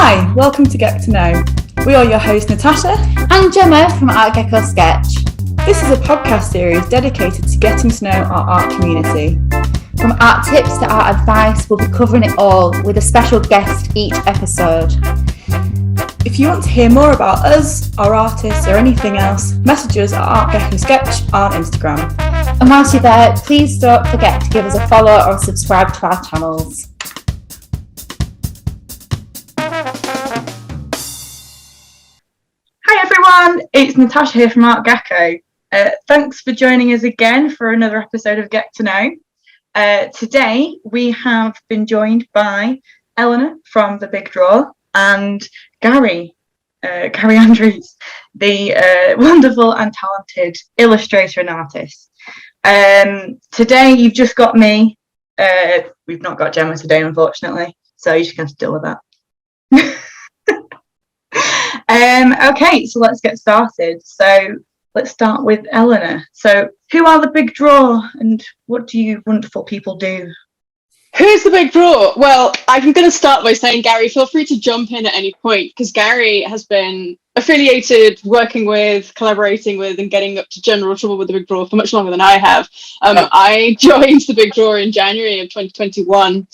Hi, welcome to Geck T'Know. We are your hosts Natasha and Gemma from Artgecko Sketch. This is a podcast series dedicated to getting to know our art community. From art tips to art advice, we'll be covering it all with a special guest each episode. If you want to hear more about us, our artists, or anything else, message us at Artgecko Sketch on Instagram. And whilst you're there, please don't forget to give us a follow or subscribe to our channels. Hi everyone, it's Natasha here from Artgecko. Thanks for joining us again for another episode of Geck T'Know. Today we have been joined by Eleanor from The Big Draw and Gary Andrews, the wonderful and talented illustrator and artist. Today you've just got me. We've not got Gemma today, unfortunately, so you're just going to deal with that. Okay, so let's get started. So let's start with Eleanor. So who are The Big Draw and what do you wonderful people do? Who's The Big Draw? Well, I'm going to start by saying, Gary, feel free to jump in at any point, because Gary has been affiliated, working with, collaborating with, and getting up to general trouble with The Big Draw for much longer than I have. I joined The Big Draw in January of 2021.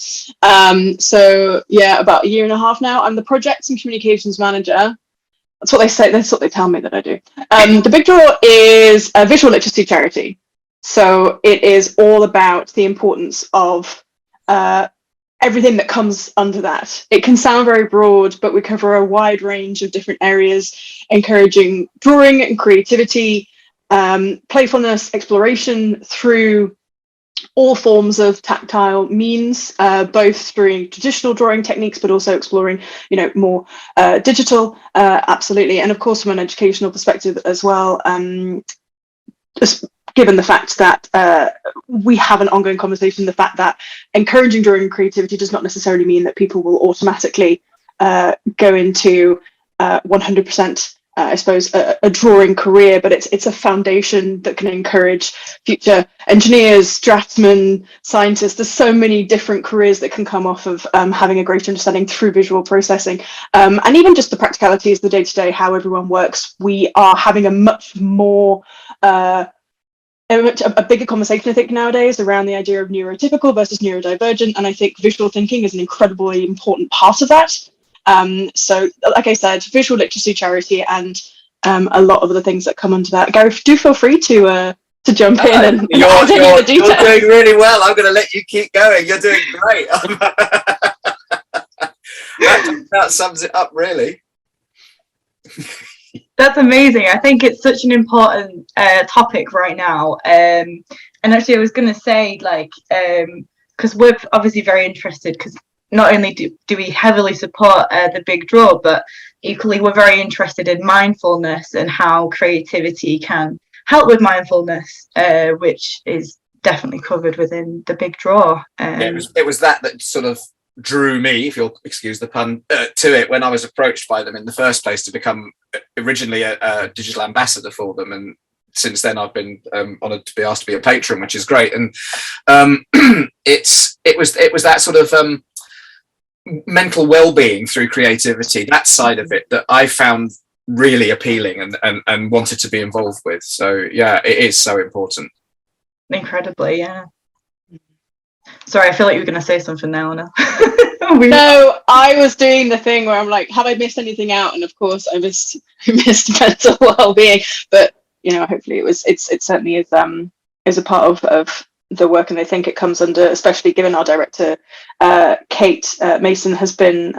So, yeah, about a year and a half now. I'm the projects and communications manager. That's what they say. That's what they tell me that I do. The Big Draw is a visual literacy charity. So it is all about the importance of everything that comes under that. It can sound very broad, but we cover a wide range of different areas, encouraging drawing and creativity, playfulness, exploration through all forms of tactile means, both through traditional drawing techniques, but also exploring, more digital, absolutely. And of course, from an educational perspective as well, just given the fact that we have an ongoing conversation, the fact that encouraging drawing and creativity does not necessarily mean that people will automatically go into 100%, I suppose, a drawing career, but it's a foundation that can encourage future engineers, draftsmen, scientists. There's so many different careers that can come off of having a greater understanding through visual processing. And even just the practicalities, the day-to-day, how everyone works. We are having a much more a bigger conversation, I think, nowadays around the idea of neurotypical versus neurodivergent, and I think visual thinking is an incredibly important part of that. So, like I said, visual literacy charity and a lot of the things that come under that. Gary, do feel free to jump in and you're doing really well. I'm going to let you keep going. You're doing great. that sums it up, really. That's amazing. I think it's such an important topic right now. And actually, I was going to say, because we're obviously very interested, because not only do we heavily support The Big Draw, but equally we're very interested in mindfulness and how creativity can help with mindfulness, which is definitely covered within The Big Draw. It was that sort of drew me, if you'll excuse the pun, to it when I was approached by them in the first place to become originally a digital ambassador for them, and since then I've been honoured to be asked to be a patron, which is great. And it was that sort of mental well-being through creativity, that side of it, that I found really appealing and wanted to be involved with. So yeah, it is so important. Incredibly, yeah. Sorry, I feel like you were going to say something now, Anna. No, I was doing the thing where I'm like, have I missed anything out? And of course, I missed mental well-being. But hopefully, it certainly is a part of the work, and I think it comes under, especially given our director, Kate Mason, has been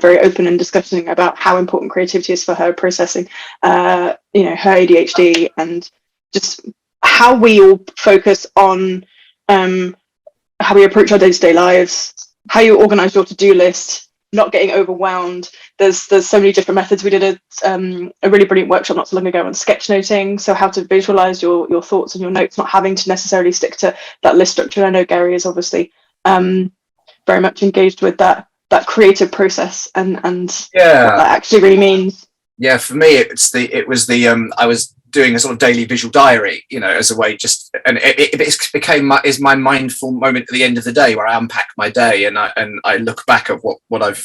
very open and discussing about how important creativity is for her processing, her ADHD, and just how we all focus on how we approach our day-to-day lives, how you organize your to-do list, not getting overwhelmed. There's so many different methods. We did a really brilliant workshop not so long ago on sketchnoting, so how to visualize your thoughts and your notes, not having to necessarily stick to that list structure. And I know Gary is obviously very much engaged with that creative process and what that actually really means. Yeah, for me, I was doing a sort of daily visual diary, you know, as a way and it became my mindful moment at the end of the day where I unpack my day and I look back at what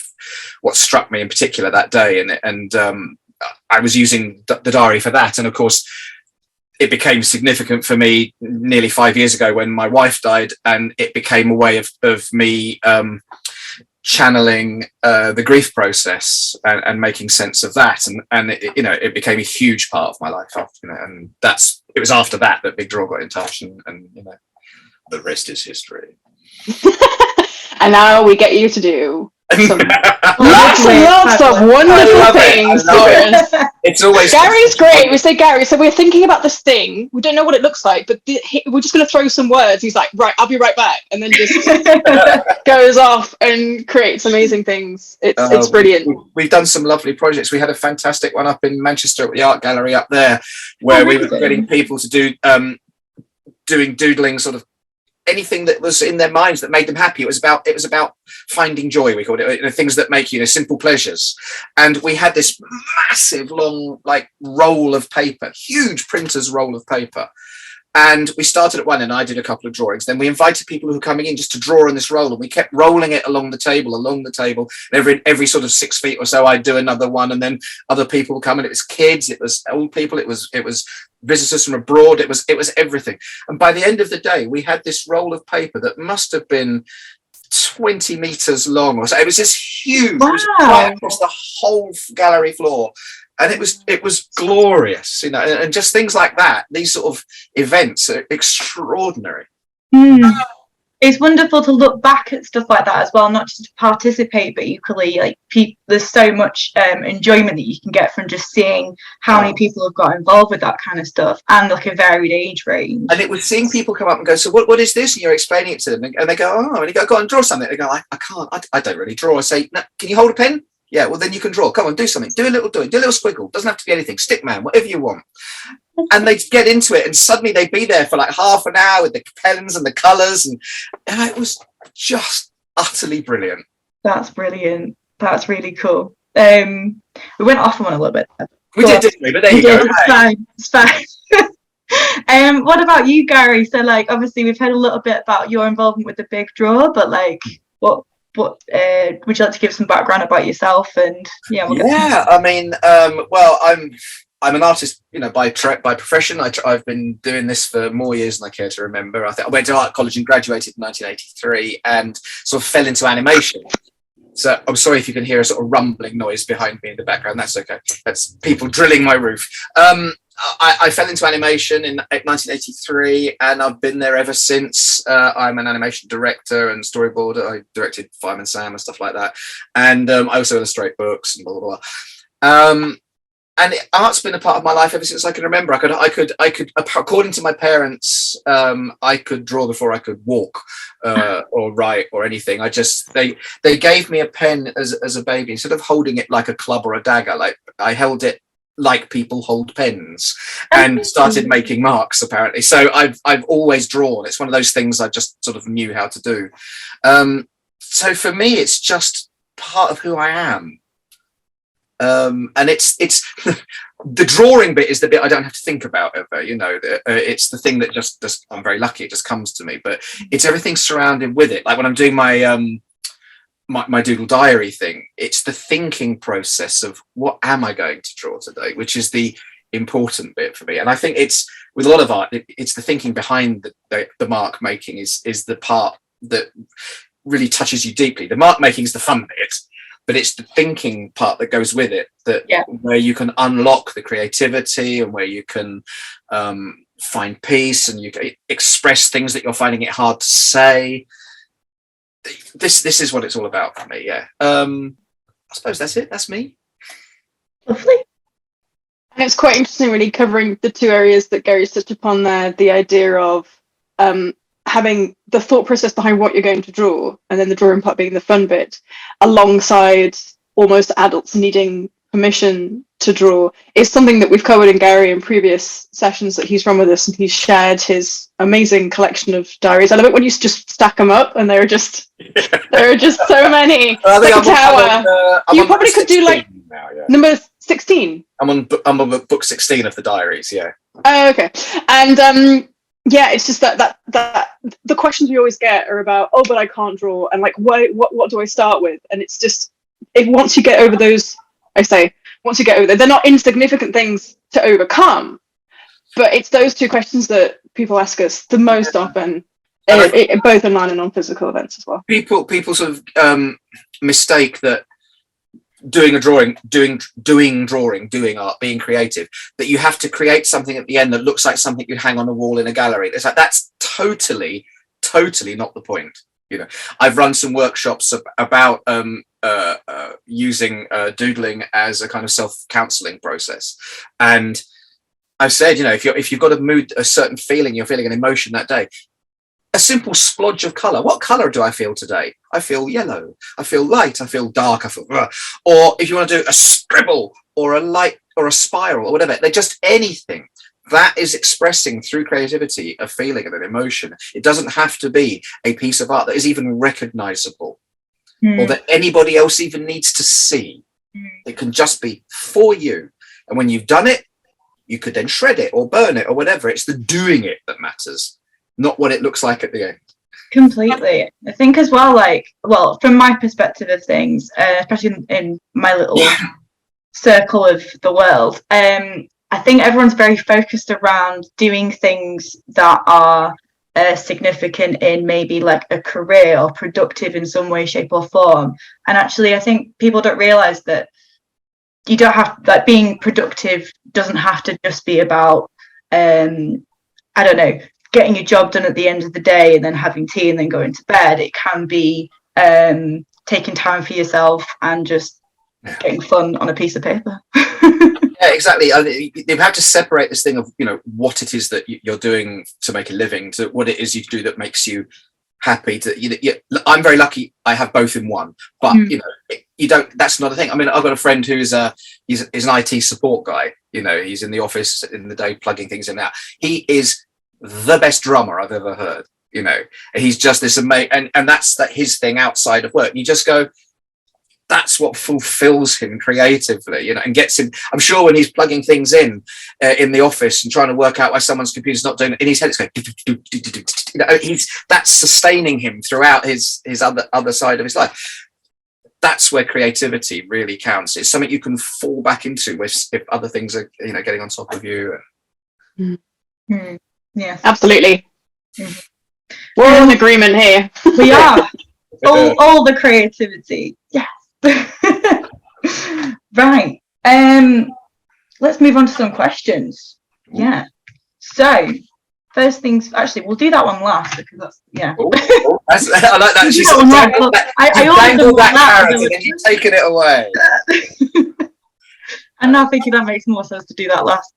struck me in particular that day, and I was using the diary for that. And of course, it became significant for me nearly 5 years ago when my wife died, and it became a way of me channeling the grief process and making sense of that, and it became a huge part of my life after, and it was after that Big Draw got in touch, and the rest is history. And now we get you to do some lots and lots of wonderful things for us. It's always Gary's great. We say, Gary, so we're thinking about this thing. We don't know what it looks like, but we're just going to throw some words. He's like, right, I'll be right back, and then just goes off and creates amazing things. It's brilliant. We've done some lovely projects. We had a fantastic one up in Manchester at the art gallery up there, where we were getting people to do doodling, sort of anything that was in their minds that made them happy. It was about finding joy, we called it, things that make simple pleasures. And we had this massive long roll of paper, huge printer's roll of paper, and we started at one, and I did a couple of drawings. Then we invited people who were coming in just to draw on this roll, and we kept rolling it along the table. And every sort of 6 feet or so I'd do another one, and then other people would come, and it was kids, it was old people, it was visitors from abroad, it was everything. And by the end of the day, we had this roll of paper that must have been 20 meters long or so. It was this huge. Wow. It was right across the whole gallery floor, and it was glorious, and just things like that. These sort of events are extraordinary. It's wonderful to look back at stuff like that as well, not just to participate, but equally, there's so much enjoyment that you can get from just seeing how many people have got involved with that kind of stuff, and a varied age range. And it was seeing people come up and go, so what is this? And you're explaining it to them, and they go, oh, and you go on, draw something. They go, I can't, I don't really draw. I say, no, can you hold a pen? Yeah, well then you can draw. Come on, do something. Do a little squiggle. Doesn't have to be anything. Stick man, whatever you want. And they'd get into it, and suddenly they'd be there for half an hour with the pens and the colours, and it was just utterly brilliant. That's brilliant. That's really cool. We went off on one a little bit. We did, didn't we? But there you go. It's fine. What about you, Gary? So, obviously, we've heard a little bit about your involvement with the Big Draw, but what would you like to give some background about yourself? And I mean, well, I'm an artist, by profession. I've been doing this for more years than I care to remember. I think I went to art college and graduated in 1983, and sort of fell into animation. So I'm sorry if you can hear a sort of rumbling noise behind me in the background. That's okay. That's people drilling my roof. I fell into animation in 1983, and I've been there ever since. I'm an animation director and storyboarder. I directed Fireman Sam and stuff like that. And I also illustrate books and blah, blah, blah. And art's been a part of my life ever since I can remember. I could, according to my parents, I could draw before I could walk or write or anything. They gave me a pen as a baby. Instead of holding it like a club or a dagger, I held it like people hold pens, and started making marks, apparently. So I've always drawn. It's one of those things I just sort of knew how to do. So for me, it's just part of who I am. And it's the drawing bit is the bit I don't have to think about ever, it's the thing that just I'm very lucky, it just comes to me, but it's everything surrounded with it. Like when I'm doing my my doodle diary thing, it's the thinking process of what am I going to draw today, which is the important bit for me. And I think it's with a lot of art, it's the thinking behind the mark making is the part that really touches you deeply. The mark making is the fun bit, but it's the thinking part that goes with it, where you can unlock the creativity, and where you can find peace, and you can express things that you're finding it hard to say. This is what it's all about for me. Yeah. I suppose that's it. That's me. Lovely. And it's quite interesting, really, covering the two areas that Gary's touched upon there, the idea of having the thought process behind what you're going to draw, and then the drawing part being the fun bit, alongside almost adults needing permission to draw, is something that we've covered in Gary in previous sessions that he's run with us, and he's shared his amazing collection of diaries. I love it when you just stack them up, and there are just so many. Like a tower. You probably could do number 16? I'm on book 16 of the diaries. Yeah. Oh, okay. And yeah, it's just that the questions we always get are about, oh, but I can't draw, and like, what do I start with? And it's just, if once you get over those, once you get over they're not insignificant things to overcome, but it's those two questions that people ask us the most often, both online and on physical events as well. People sort of mistake that doing art, being creative, that you have to create something at the end that looks like something you'd hang on a wall in a gallery. It's like, that's totally not the point. You know, I've run some workshops about using doodling as a kind of self-counseling process, and I've said, you know, if you've got a mood, a certain feeling, you're feeling an emotion that day, a simple splodge of color. What color do I feel today? I feel yellow. I feel light. I feel dark. I feel, or if you want to do a scribble or a light or a spiral or whatever, they're just anything that is expressing through creativity a feeling and an emotion. It doesn't have to be a piece of art that is even recognizable or that anybody else even needs to see. It can just be for you. And when you've done it, you could then shred it or burn it or whatever. It's the doing it that matters, not what it looks like at the end. Completely. I think as well, like, well, from my perspective of things, especially in my little circle of the world, I think everyone's very focused around doing things that are significant in maybe like a career or productive in some way, shape or form. And actually, I think people don't realize that you don't have, like, being productive doesn't have to just be about, I don't know, getting your job done at the end of the day and then having tea and then going to bed. It can be taking time for yourself and just getting fun on a piece of paper. Yeah, exactly. You have to separate this thing of, you know, what it is that you're doing to make a living to what it is you do that makes you happy. I'm very lucky I have both in one, but you know, you don't, that's not a thing. I mean, I've got a friend who's he's an IT support guy. You know, he's in the office in the day plugging things in and out. He is the best drummer I've ever heard. You know, he's just this amazing, and that's his thing outside of work. You just go, that's what fulfills him creatively, you know, and gets him. I'm sure when he's plugging things in the office and trying to work out why someone's computer's not doing it, in his head it's going, you know, that's sustaining him throughout his other side of his life. That's where creativity really counts. It's something you can fall back into if other things are, you know, getting on top of you. Yeah, absolutely. We're all in agreement here. We are. all the creativity. Yes. Right. Let's move on to some questions. Yeah. So first things, actually, we'll do that one last because that's I like that. She's I dangled that carrot and then you've taken it away. I'm now thinking that makes more sense to do that last.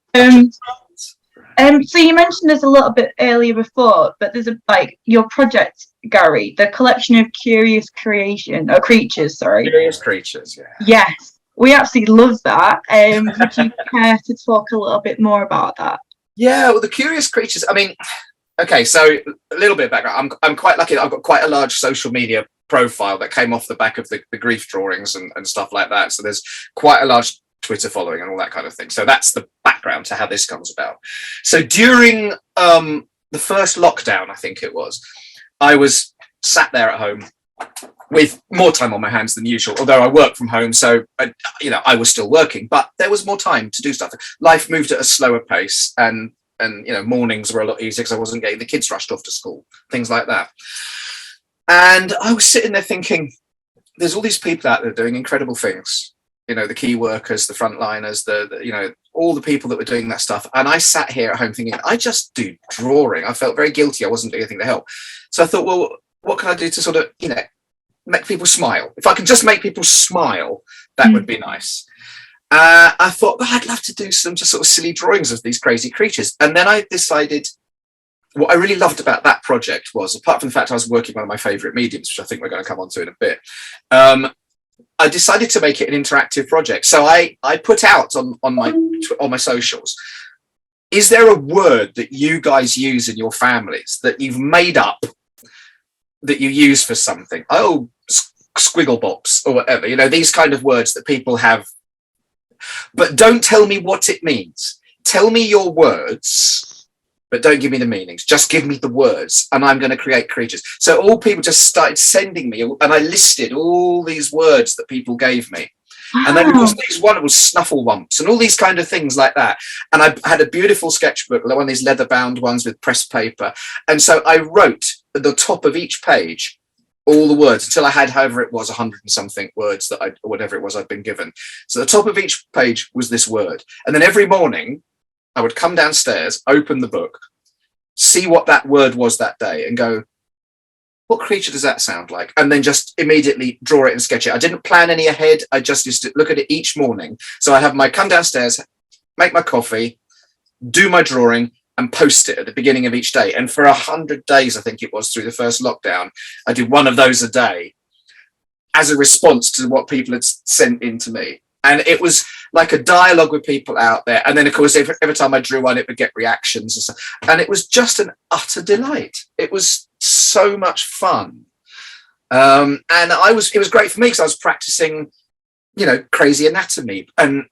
So you mentioned this a little bit earlier before, but there's your project, Gary, the collection of creatures. Curious creatures, yeah. Yes, we absolutely love that. Would you care to talk a little bit more about that? Yeah, well, the curious creatures. I mean, okay, so a little bit of background. I'm quite lucky that I've got quite a large social media profile that came off the back of the grief drawings and stuff like that. So there's quite a large Twitter following and all that kind of thing. So that's the background to how this comes about. So during the first lockdown, I think it was, I was sat there at home with more time on my hands than usual, although I work from home, so I was still working, but there was more time to do stuff. Life moved at a slower pace, and mornings were a lot easier because I wasn't getting the kids rushed off to school, things like that. And I was sitting there thinking, there's all these people out there doing incredible things. You know, the key workers, the frontliners, all the people that were doing that stuff. And I sat here at home thinking, I just do drawing. I felt very guilty. I wasn't doing anything to help. So I thought, well, what can I do to sort of, make people smile? If I can just make people smile, that would be nice. I thought, well, I'd love to do some just sort of silly drawings of these crazy creatures. And then I decided what I really loved about that project was, apart from the fact I was working on one of my favorite mediums, which I think we're going to come on to in a bit, I decided to make it an interactive project. So I put out on my socials, is there a word that you guys use in your families that you've made up that you use for something? Oh, squiggle bops or whatever, these kind of words that people have but don't tell me what it means. Tell me your words, but don't give me the meanings. Just give me the words, and I'm going to create creatures. So all people just started sending me, and I listed all these words that people gave me. Wow. And then was these wonderful snufflewumps and all these kind of things like that. And I had a beautiful sketchbook, one of these leather-bound ones with pressed paper. And so I wrote at the top of each page all the words until I had, however it was, 100 and something words that whatever it was I'd been given. So the top of each page was this word. And then every morning I would come downstairs, open the book, see what that word was that day, and go, what creature does that sound like? And then just immediately draw it and sketch it. I didn't plan any ahead. I just used to look at it each morning. So I have come downstairs, make my coffee, do my drawing, and post it at the beginning of each day. And for 100 days, I think it was, through the first lockdown, I did one of those a day as a response to what people had sent in to me. And it was like a dialogue with people out there. And then, of course, every time I drew one, it would get reactions and stuff. And it was just an utter delight. It was so much fun. And it was great for me because I was practicing, crazy anatomy and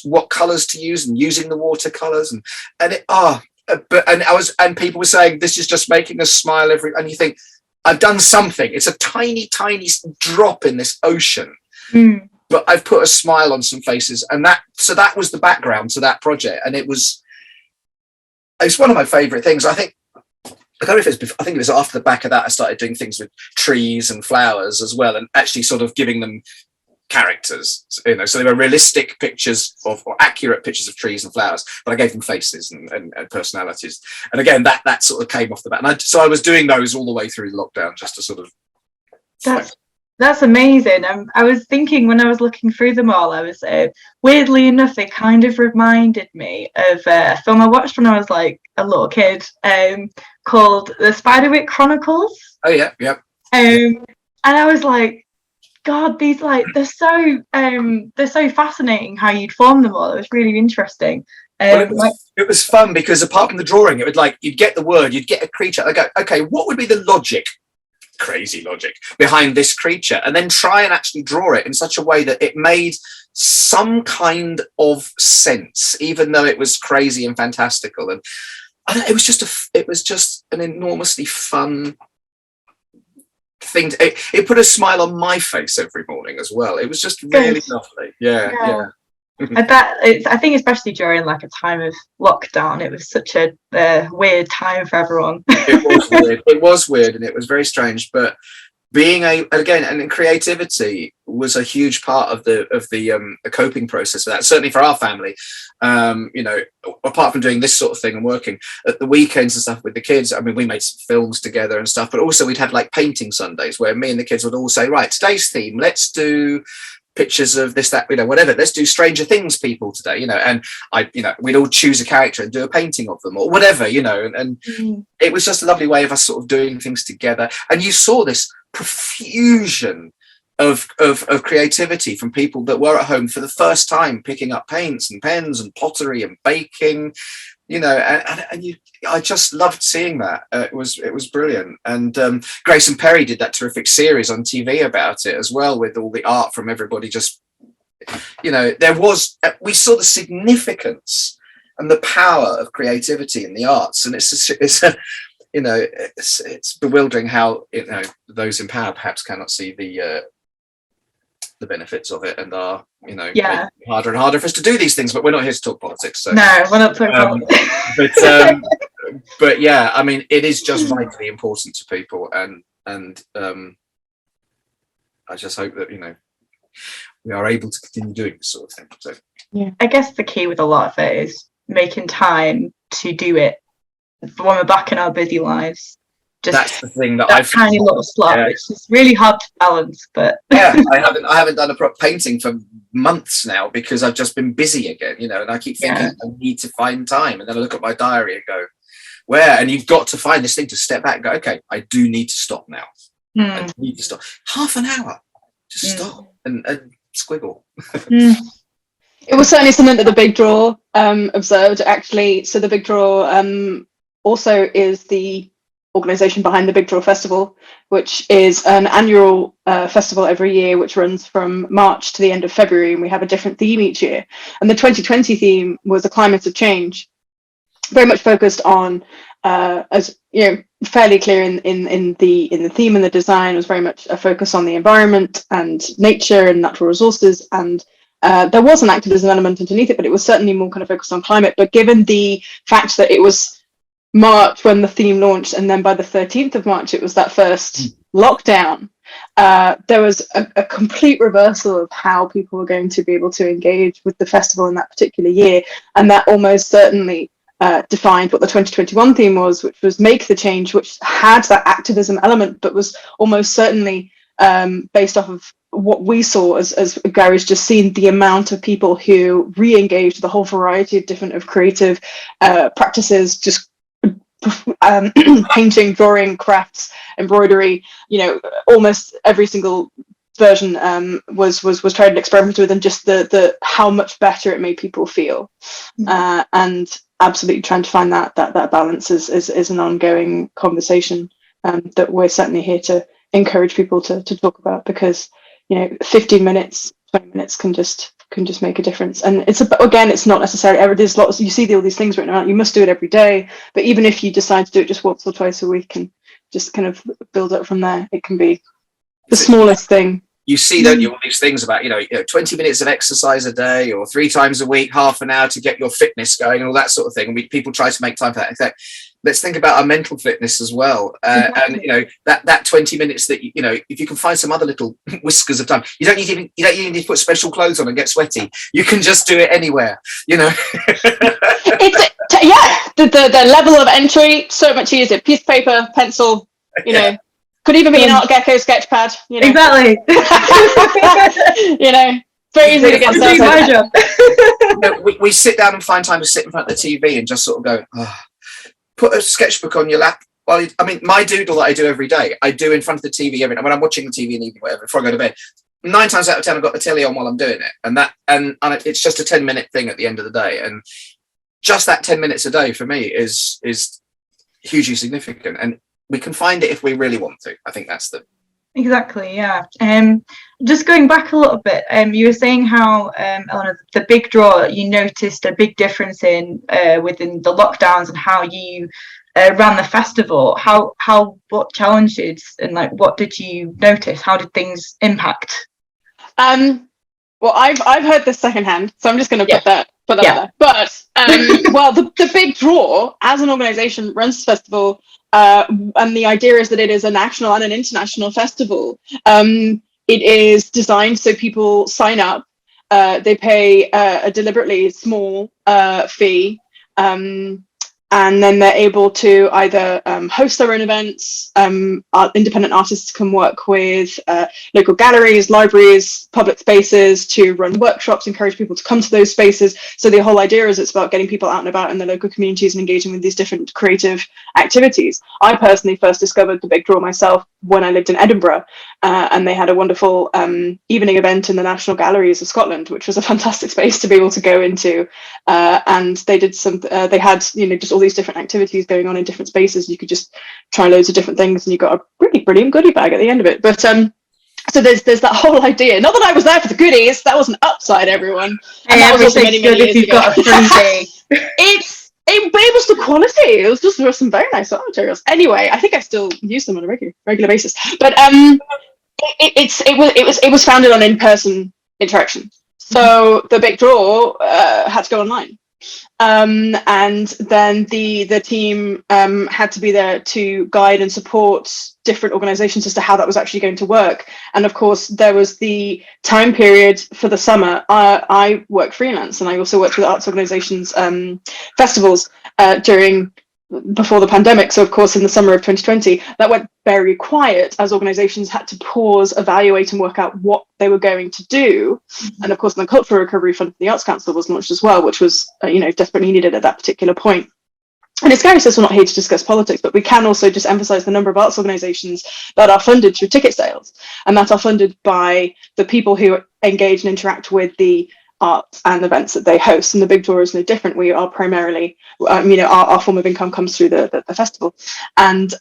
what colors to use and using the watercolors and people were saying, this is just making us smile and you think, I've done something. It's a tiny, tiny drop in this ocean. Mm. But I've put a smile on some faces, and that was the background to that project, and it's one of my favourite things. I think it was after the back of that I started doing things with trees and flowers as well, and actually sort of giving them characters. So they were realistic pictures or accurate pictures of trees and flowers, but I gave them faces and personalities. And again, that sort of came off the bat. And so I was doing those all the way through the lockdown, just to sort of. That's amazing. I was thinking when I was looking through them all, I was weirdly enough, they kind of reminded me of a film I watched when I was like a little kid, called The Spiderwick Chronicles. Oh yeah, yeah. And I was like, God, these they're so fascinating how you'd form them all. It was really interesting. It was fun because apart from the drawing, it would you'd get the word, you'd get a creature. I go, okay, what would be the logic? Crazy logic behind this creature, and then try and actually draw it in such a way that it made some kind of sense, even though it was crazy and fantastical. And it was just an enormously fun thing. It put a smile on my face every morning as well. It was just really lovely. Yeah. I think especially during a time of lockdown, it was such a weird time for everyone. It was weird and it was very strange, but and creativity was a huge part of the coping process for that, certainly for our family. Apart from doing this sort of thing and working at the weekends and stuff with the kids, I mean, we made some films together and stuff, but also we'd have painting Sundays where me and the kids would all say, right, today's theme, let's do pictures of this, that, whatever, let's do Stranger Things people today, and we'd all choose a character and do a painting of them or whatever, and it was just a lovely way of us sort of doing things together. And you saw this profusion of creativity from people that were at home for the first time, picking up paints and pens and pottery and baking, I just loved seeing that. It was brilliant. And Grace and Perry did that terrific series on TV about it as well, with all the art from everybody. Just, we saw the significance and the power of creativity in the arts. And it's bewildering how, those in power perhaps cannot see the benefits of it and are, harder and harder for us to do these things, but we're not here to talk politics. So. No, we're not talking politics. But yeah, I mean, it is just vitally important to people, and I just hope that we are able to continue doing this sort of thing. So yeah, I guess the key with a lot of it is making time to do it when we're back in our busy lives. That's the thing that I've tiny little slot, which is really hard to balance. But yeah, I haven't done a proper painting for months now because I've just been busy again, and I keep thinking I need to find time, and then I look at my diary and go, where? And you've got to find this thing to step back and go, okay, I do need to stop now. I need to stop. Half an hour, just stop and squiggle. It was certainly something that the Big Draw observed, actually. So the Big Draw also is the organisation behind the Big Draw Festival, which is an annual festival every year, which runs from March to the end of February, and we have a different theme each year. And the 2020 theme was a climate of change, very much focused on, as you know, fairly clear in the theme and the design, was very much a focus on the environment and nature and natural resources, and there was an activism element underneath it, but it was certainly more kind of focused on climate. But given the fact that it was March when the theme launched, and then by the 13th of March it was that first lockdown, there was a complete reversal of how people were going to be able to engage with the festival in that particular year, and that almost certainly defined what the 2021 theme was, which was Make the Change, which had that activism element, but was almost certainly based off of what we saw, as Gary's just seen, the amount of people who re-engaged the whole variety of different creative practices, just painting, drawing, crafts, embroidery, almost every single version was tried and experimented with, and just the how much better it made people feel. And absolutely trying to find that balance is an ongoing conversation that we're certainly here to encourage people to talk about, because 15 minutes, 20 minutes can just make a difference. And it's not necessarily there's lots, you see all these things written out, you must do it every day, but even if you decide to do it just once or twice a week and just kind of build up from there, it can be the smallest thing. You see, don't you, all these things about 20 minutes of exercise a day, or 3 times a week, half an hour to get your fitness going, and all that sort of thing. And people try to make time for that. Let's think about our mental fitness as well. Exactly. And that 20 minutes that if you can find some other little whiskers of time, you don't even need to put special clothes on and get sweaty. You can just do it anywhere. It's the level of entry so much easier. Piece of paper, pencil. Could even be an Artgecko sketch pad. Exactly. Very easy to get started. We sit down and find time to sit in front of the TV and just sort of go, put a sketchbook on your lap. Well, my doodle that I do every day, I do in front of the TV every night when I'm watching the TV in the evening, whatever, before I go to bed. 9 times out of 10, I've got the telly on while I'm doing it, and it's just a 10-minute thing at the end of the day, and just that 10 minutes a day for me is hugely significant, and we can find it if we really want to. I think that's Exactly, yeah. Just going back a little bit, you were saying how, Eleanor, the Big Draw, you noticed a big difference in within the lockdowns and how you ran the festival. What challenges and what did you notice? How did things impact? Well, I've heard this secondhand, so I'm just going to put that out there. But well, the Big Draw as an organisation runs this festival. And the idea is that it is a national and an international festival. It is designed so people sign up, they pay a deliberately small fee, and then they're able to either host their own events. Independent artists can work with local galleries, libraries, public spaces to run workshops, encourage people to come to those spaces. So the whole idea is it's about getting people out and about in the local communities and engaging with these different creative activities. I personally first discovered the Big Draw myself when I lived in Edinburgh, and they had a wonderful evening event in the National Galleries of Scotland, which was a fantastic space to be able to go into. And they did they had just all these different activities going on in different spaces. You could just try loads of different things, and you got a really brilliant goodie bag at the end of it. But so there's that whole idea. Not that I was there for the goodies. That was an upside, everyone. And that was also many years ago. Got a free It was the quality. There were some very nice art materials. Anyway, I think I still use them on a regular basis. But it was founded on in-person interaction. So the Big Draw had to go online. And then the team had to be there to guide and support different organizations as to how that was actually going to work. And of course, there was the time period for the summer. I work freelance, and I also worked with arts organizations, festivals before the pandemic. So of course, in the summer of 2020, that went very quiet as organizations had to pause, evaluate, and work out what they were going to do. And of course, the Cultural Recovery Fund for the Arts Council was launched as well, which was desperately needed at that particular point. And as Gary says, we're not here to discuss politics, but we can also just emphasize the number of arts organizations that are funded through ticket sales, and that are funded by the people who engage and interact with the art and events that they host, and the Big Draw is no different. We are primarily, our form of income comes through the festival, and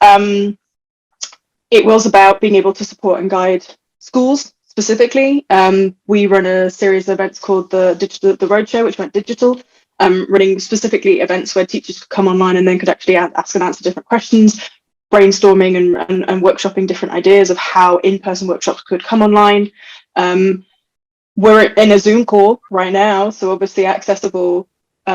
it was about being able to support and guide schools specifically. We run a series of events called the Roadshow, which went digital, running specifically events where teachers could come online and then could actually ask and answer different questions, brainstorming and workshopping different ideas of how in-person workshops could come online. We're in a Zoom call right now, so obviously accessible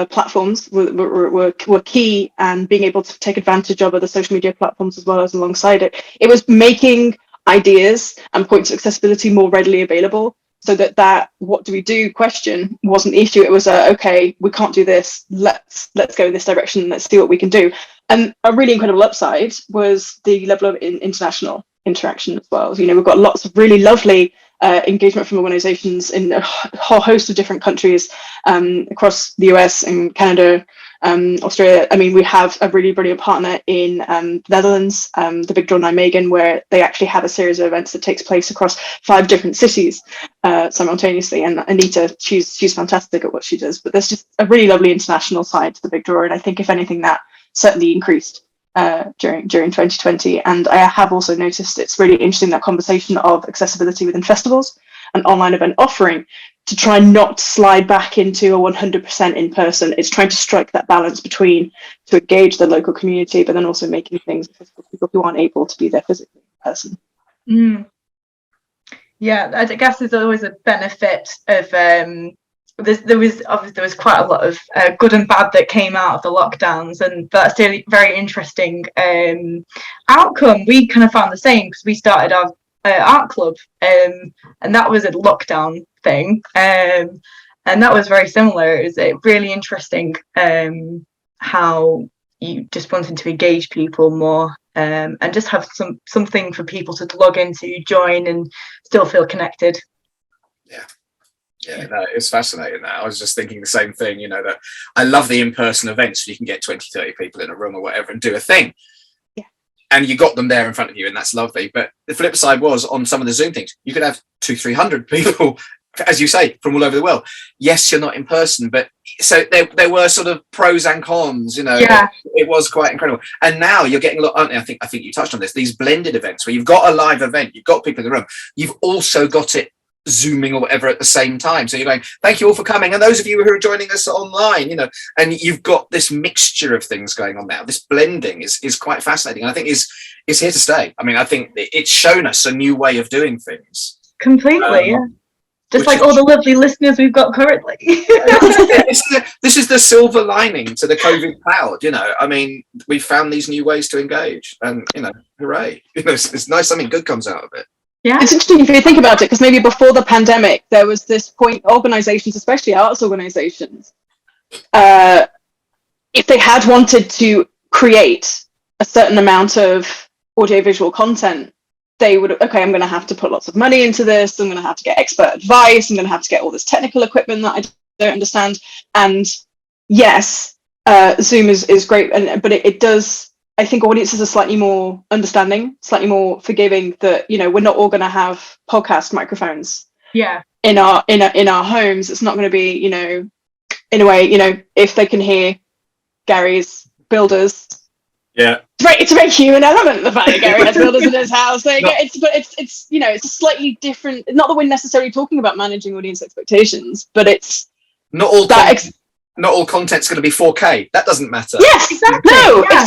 platforms were key, and being able to take advantage of other social media platforms as well as alongside it. It was making ideas and points of accessibility more readily available, so that what do we do question wasn't the issue. It was okay, we can't do this, let's go in this direction, let's see what we can do. And a really incredible upside was the level of international interaction as well. We've got lots of really lovely engagement from organizations in a whole host of different countries across the US and Canada, Australia. I mean, we have a really brilliant partner in the Netherlands, the Big Draw Nijmegen, where they actually have a series of events that takes place across 5 different cities simultaneously. And Anita, she's fantastic at what she does. But there's just a really lovely international side to the Big Draw, and I think if anything, that certainly increased during 2020. And I have also noticed it's really interesting, that conversation of accessibility within festivals and online event offering, to try not slide back into a 100% in person. It's trying to strike that balance between to engage the local community, but then also making things accessible for people who aren't able to be there physically in person. Yeah, I guess there's always a benefit of there was quite a lot of good and bad that came out of the lockdowns, and that's a very interesting outcome. We kind of found the same because we started our art club, and that was a lockdown thing, and that was very similar. It was really interesting how you just wanted to engage people more, and just have something for people to log into, join, and still feel connected. Yeah, no, it's fascinating. That I was just thinking the same thing, that I love the in-person events. You can get 20, 30 people in a room or whatever and do a thing. Yeah. And you got them there in front of you, and that's lovely. But the flip side was, on some of the Zoom things, you could have 200-300 people, as you say, from all over the world. Yes, you're not in person, but so there were sort of pros and cons, Yeah. It was quite incredible. And now you're getting a lot, I think you touched on this, these blended events where you've got a live event, you've got people in the room, you've also got it Zooming or whatever at the same time. So you're going, thank you all for coming. And those of you who are joining us online, and you've got this mixture of things going on now. This blending is quite fascinating. And I think is here to stay. I mean, I think it's shown us a new way of doing things. Completely, yeah. Just like all the lovely listeners we've got currently. This is the silver lining to the COVID cloud. I mean, we've found these new ways to engage, and hooray! It's nice. Something good comes out of it. Yeah, it's interesting if you think about it, because maybe before the pandemic, there was this point, organizations, especially arts organizations, if they had wanted to create a certain amount of audiovisual content, they would, okay, I'm going to have to put lots of money into this. I'm going to have to get expert advice. I'm going to have to get all this technical equipment that I don't understand. And yes, Zoom is great, but it does. I think audiences are slightly more understanding, slightly more forgiving, that we're not all going to have podcast microphones. Yeah. In our homes, it's not going to be in a way if they can hear Gary's builders. Yeah. It's a very human element, the fact that Gary has builders in his house. It's a slightly different. Not that we're necessarily talking about managing audience expectations, but it's not all that. Not all content's going to be 4K. That doesn't matter. Yes, exactly. No, yeah.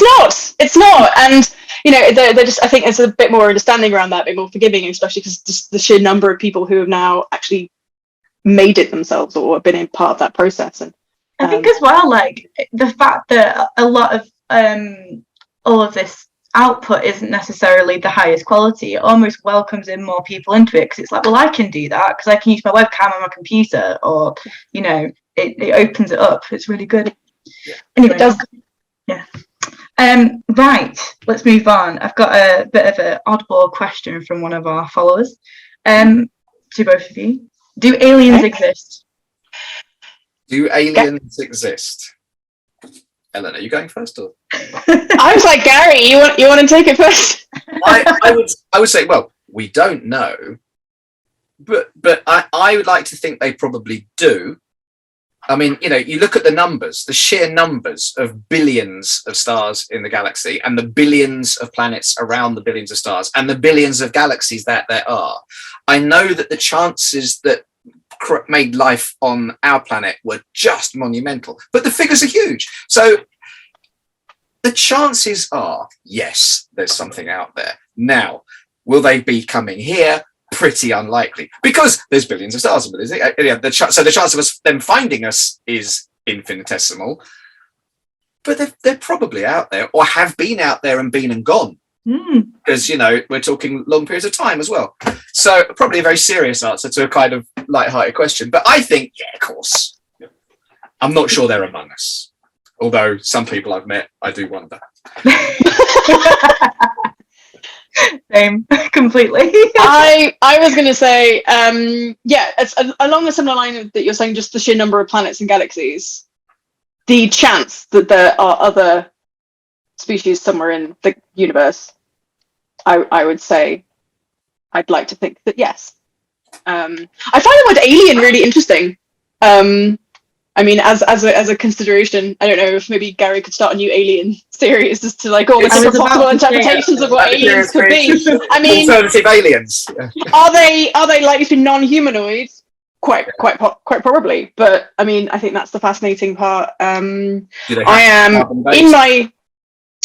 It's not. And they're just. I think there's a bit more understanding around that, a bit more forgiving, especially because just the sheer number of people who have now actually made it themselves or been in part of that process. And I think as well, like the fact that a lot of all of this output isn't necessarily the highest quality, it almost welcomes in more people into it, because it's like, well, I can do that because I can use my webcam on my computer, or it opens it up. It's really good. Yeah. Anyway, it does. Yeah. Right, let's move on. I've got a bit of an oddball question from one of our followers. To both of you, do aliens exist? Do aliens exist? Eleanor, are you going first, or? I was like, Gary, you want to take it first? I would say, well, we don't know, but I would like to think they probably do. I mean, you know, you look at the numbers, the sheer numbers of billions of stars in the galaxy and the billions of planets around the billions of stars and the billions of galaxies that there are. I know that the chances that made life on our planet were just monumental, but the figures are huge. So the chances are, yes, there's something out there. Now, will they be coming here? Pretty unlikely, because there's billions of stars. So the chance of them finding us is infinitesimal, but they're probably out there, or have been out there and been and gone. Because, you know, we're talking long periods of time as well. So probably a very serious answer to a kind of light-hearted question. But I think, yeah, of course. I'm not sure they're among us. Although some people I've met, I do wonder. Same, completely. I was going to say, yeah, it's along the similar line that you're saying, just the sheer number of planets and galaxies, the chance that there are other species somewhere in the universe, I would say, I'd like to think that yes. I find the word alien really interesting. I mean, as a consideration, I don't know if maybe Gary could start a new alien series as to like all the different possible interpretations of what aliens could be. I mean, alternative aliens. Are they likely to be non-humanoid? Quite probably. But I mean, I think that's the fascinating part.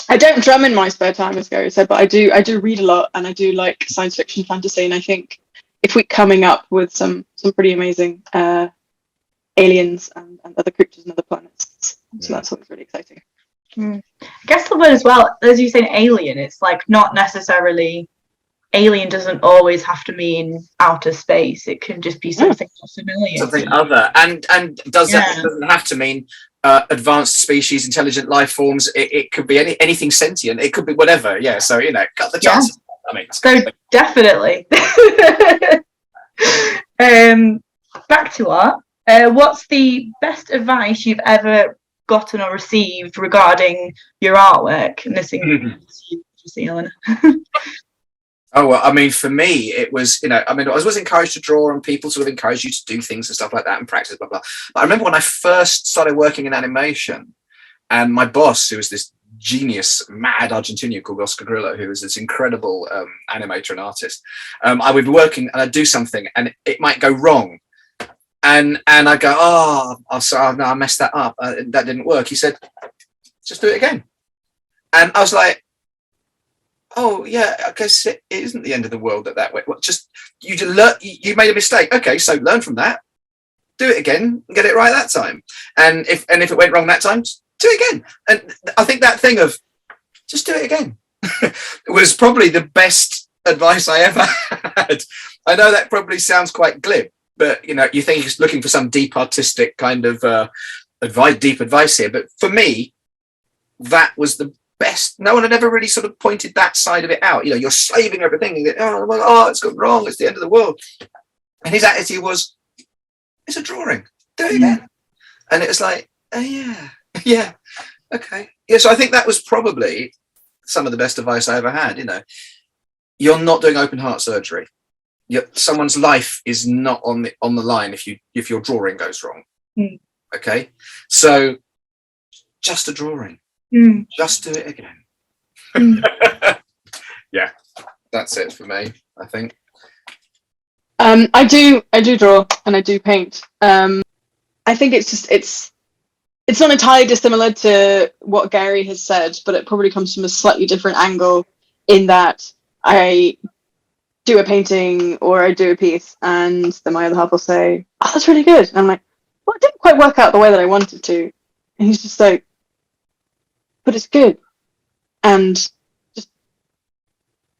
I don't drum in my spare time, as Gary said, but I do read a lot, and I do like science fiction, fantasy, and I think if we're coming up with some pretty amazing aliens and other creatures and other planets, so that's what's really exciting. I guess the word as well, as you say, alien, it's like not necessarily, alien doesn't always have to mean outer space. It can just be something familiar, something other, and that doesn't have to mean advanced species, intelligent life forms. It could be anything sentient. It could be whatever. Yeah, so you know, got the chances. I mean, so definitely. Back to art. What's the best advice you've ever gotten or received regarding your artwork? And this includes you, Eleanor. Oh, well, I mean, for me, it was, you know, I mean, I was encouraged to draw, and people sort of encourage you to do things and stuff like that and practice, blah, blah. But I remember when I first started working in animation, and my boss, who was this genius, mad Argentinian called Oscar Grillo, who was this incredible animator and artist, I would be working and I'd do something and it might go wrong. And I go, I'm sorry, no, I messed that up. That didn't work. He said, just do it again. And I was like, oh yeah, I guess it isn't the end of the world that way. Well, just you made a mistake. Okay, so learn from that, do it again, and get it right that time. And if it went wrong that time, just do it again. And I think that thing of just do it again was probably the best advice I ever had. I know that probably sounds quite glib, but you know, you think he's looking for some deep artistic kind of deep advice here. But for me, that was the best. No one had ever really sort of pointed that side of it out. You know, you're slaving everything and you go, oh, it's gone wrong, it's the end of the world. And his attitude was, it's a drawing, do it again. And it was like, oh yeah, okay. Yeah, so I think that was probably some of the best advice I ever had. You know, you're not doing open heart surgery. Someone's life is not on the line if your drawing goes wrong. Okay, so just a drawing. Just do it again. Yeah, that's it for me, I think. I do draw and I do paint. I think it's not entirely dissimilar to what Gary has said, but it probably comes from a slightly different angle in that I do a painting or I do a piece and then my other half will say, oh, that's really good. And I'm like, well, it didn't quite work out the way that I wanted to. And he's just like, but it's good. And just,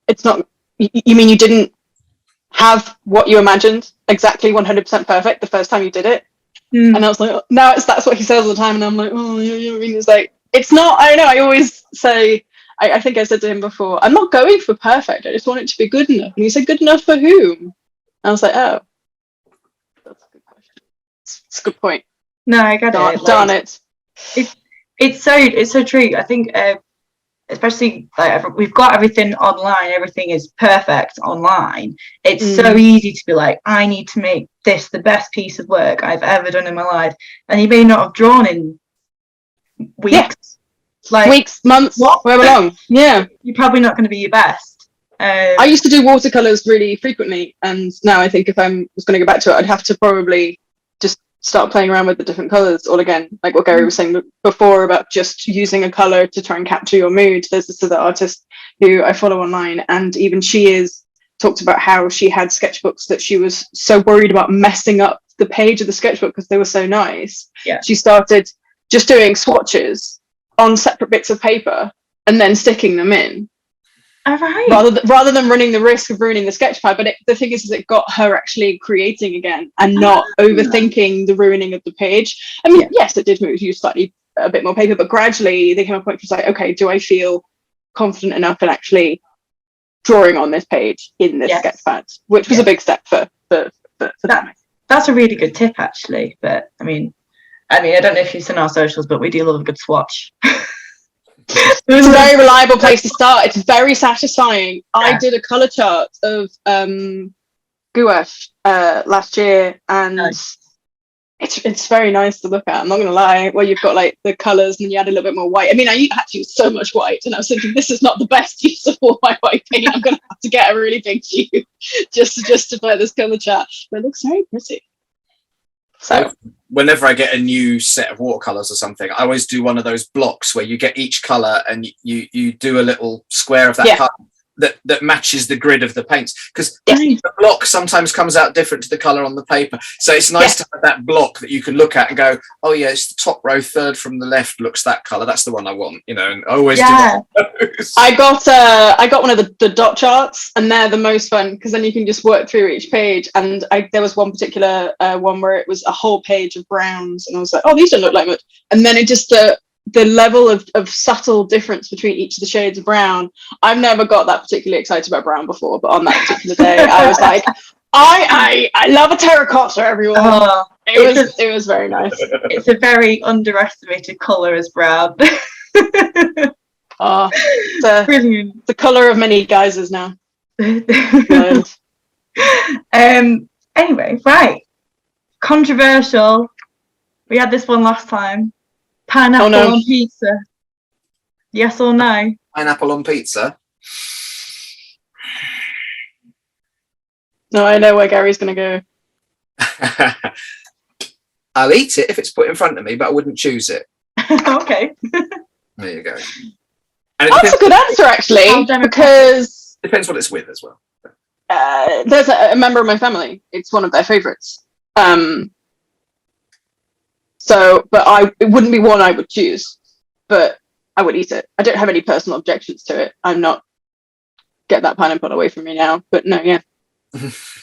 it's not, you mean you didn't have what you imagined exactly 100% perfect the first time you did it? And I was like, oh, now that's what he says all the time. And I'm like, oh, you know what I mean? It's like, it's not, I don't know, I always say, I think I said to him before, I'm not going for perfect. I just want it to be good enough. And he said, good enough for whom? And I was like, oh, that's a good question. It's a good point. No, I get it. Darn it. It's so true. I think especially like we've got everything online, everything is perfect online. It's so easy to be like, I need to make this the best piece of work I've ever done in my life, and you may not have drawn in weeks, weeks, months, however long. Yeah, you're probably not going to be your best. I used to do watercolors really frequently, and now I think if I was going to go back to it, I'd have to probably just start playing around with the different colors all again, like what Gary was saying before about just using a color to try and capture your mood. There's this other artist who I follow online, and even she talked about how she had sketchbooks that she was so worried about messing up the page of the sketchbook because they were so nice. Yeah. She started just doing swatches on separate bits of paper and then sticking them in. All right. Rather than running the risk of ruining the sketch pad. But the thing is it got her actually creating again and not overthinking the ruining of the page. I mean, yes, it did use slightly a bit more paper, but gradually there came a point where it's like, okay, do I feel confident enough in actually drawing on this page in this sketch pad? Which was a big step for that. That's a really good tip, actually. But I mean, I don't know if you've seen our socials, but we do love a good swatch. It's a very reliable place to start. It's very satisfying. I did a color chart of gouache last year, and it's very nice to look at. I'm not gonna lie. Well, you've got like the colors, and then you add a little bit more white. I mean, I had to use so much white, and I was thinking this is not the best use of all my white paint. I'm gonna have to get a really big tube just to justify this color chart. But it looks very pretty. So whenever I get a new set of watercolors or something, I always do one of those blocks where you get each color and you do a little square of that color that matches the grid of the paints, because the block sometimes comes out different to the color on the paper. So it's nice to have that block that you can look at and go, oh yeah, it's the top row, third from the left looks that color. That's the one I want, and I always do one of those. I got one of the dot charts, and they're the most fun because then you can just work through each page. And there was one particular one where it was a whole page of browns, and I was like, oh, these don't look like much. And then it just the level of subtle difference between each of the shades of brown. I've never got that particularly excited about brown before, but on that particular day, I was like, I love a terracotta, everyone. It was very nice. It's a very underestimated colour as brown. Brilliant. The colour of many guises now. Anyway, right. Controversial. We had this one last time. Pineapple on pizza. Yes or no? Pineapple on pizza? No, I know where Gary's going to go. I'll eat it if it's put in front of me, but I wouldn't choose it. Okay. There you go. And that's a good answer, actually, because depends what it's with as well. There's a member of my family. It's one of their favourites. But it wouldn't be one I would choose, but I would eat it. I don't have any personal objections to it. I'm not get that pineapple away from me now. But no, yeah,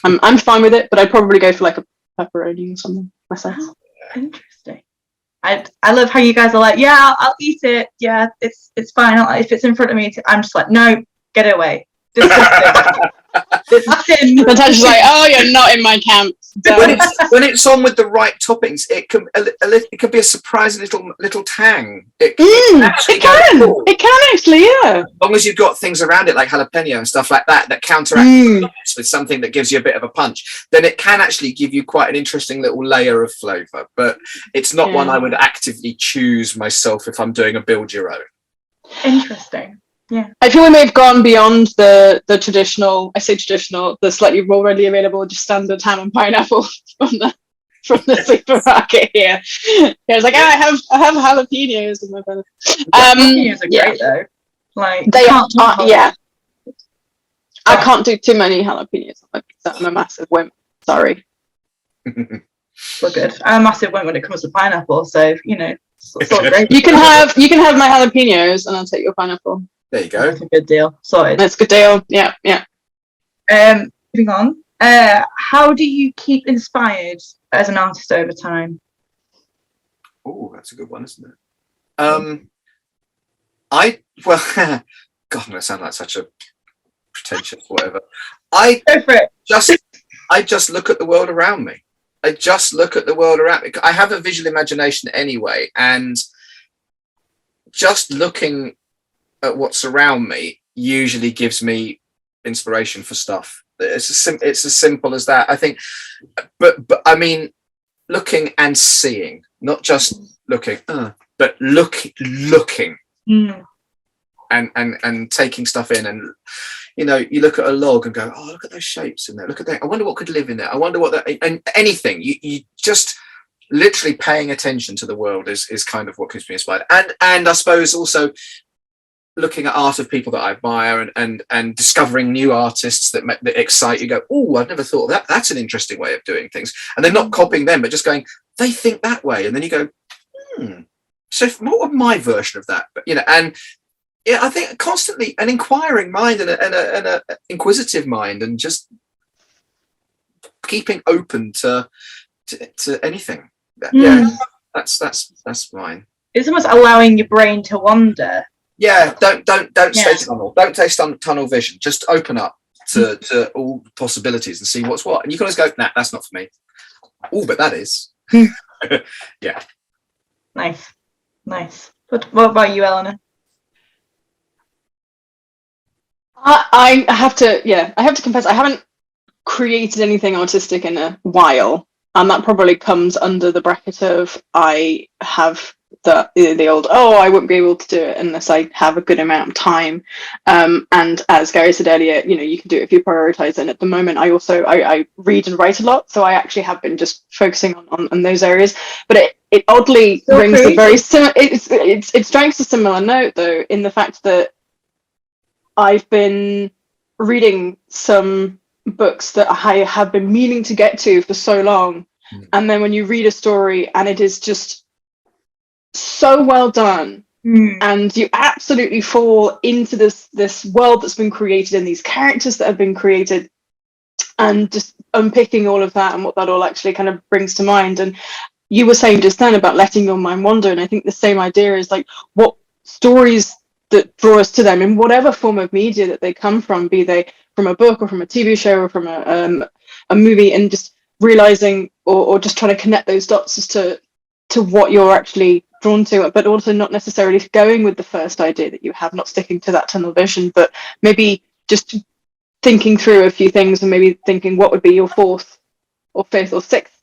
I'm fine with it. But I'd probably go for like a pepperoni or something myself. Oh, interesting. I love how you guys are like, yeah, I'll eat it. Yeah, it's fine. If it's in front of me, I'm just like, no, get it away. Natasha's like, oh, you're not in my camp. When it's on with the right toppings, it could be a surprising little tang. It can actually, yeah. As long as you've got things around it like jalapeno and stuff like that counteract with something that gives you a bit of a punch, then it can actually give you quite an interesting little layer of flavour. But it's not one I would actively choose myself if I'm doing a build your own. Interesting. Yeah, I feel we may have gone beyond the traditional. I say traditional, the slightly more readily available, just standard ham and pineapple from the supermarket here. Yeah, it's like I have jalapenos in my belly. Jalapenos are great though. Like they are. Yeah, I can't do too many jalapenos. I'm a massive wimp. Sorry. We're good. I'm a massive wimp when it comes to pineapple. So it's all great. You can have my jalapenos, and I'll take your pineapple. There you go. That's a good deal. Sorted. That's a good deal. Yeah. Moving on. How do you keep inspired as an artist over time? Oh, that's a good one, isn't it? God, I'm gonna sound like such a pretentious whatever. Go for it. I just look at the world around me. I have a visual imagination anyway, and just looking at what's around me usually gives me inspiration for stuff. It's as simple as that, I think. But I mean, looking and seeing, not just looking, but looking. And taking stuff in, and you know, you look at a log and go, oh, look at those shapes in there, look at that, I wonder what could live in there, I wonder what that, and anything, you just literally paying attention to the world is kind of what keeps me inspired. And I suppose also looking at art of people that I admire, and discovering new artists that excite you. Go, oh, I've never thought of that, that's an interesting way of doing things, and then not copying them, but just going, they think that way, and then you go, so what would my version of that, but you know. And yeah, I think constantly an inquiring mind and a inquisitive mind, and just keeping open to anything. Yeah, that's mine. It's almost allowing your brain to wander. Yeah, don't stay tunnel. Don't stay tunnel vision. Just open up to all possibilities and see what's what. And you can always go, nah, that's not for me. Oh, but that is. Yeah. Nice. But what about you, Eleanor? I have to confess, I haven't created anything artistic in a while, and that probably comes under the bracket of I have the old, I wouldn't be able to do it unless I have a good amount of time. And as Gary said earlier, you know, you can do it if you prioritize. And at the moment, I read and write a lot, so I actually have been just focusing on those areas. But it oddly rings a very similar. It strikes a similar note, though, in the fact that I've been reading some books that I have been meaning to get to for so long. And then when you read a story and it is just so well done, and you absolutely fall into this world that's been created and these characters that have been created, and just unpicking all of that and what that all actually kind of brings to mind. And you were saying just then about letting your mind wander, and I think the same idea is like what stories that draw us to them in whatever form of media that they come from, be they from a book or from a TV show or from a movie, and just realizing or just trying to connect those dots as to what you're actually drawn to, but also not necessarily going with the first idea that you have, not sticking to that tunnel vision, but maybe just thinking through a few things and maybe thinking what would be your fourth or fifth or sixth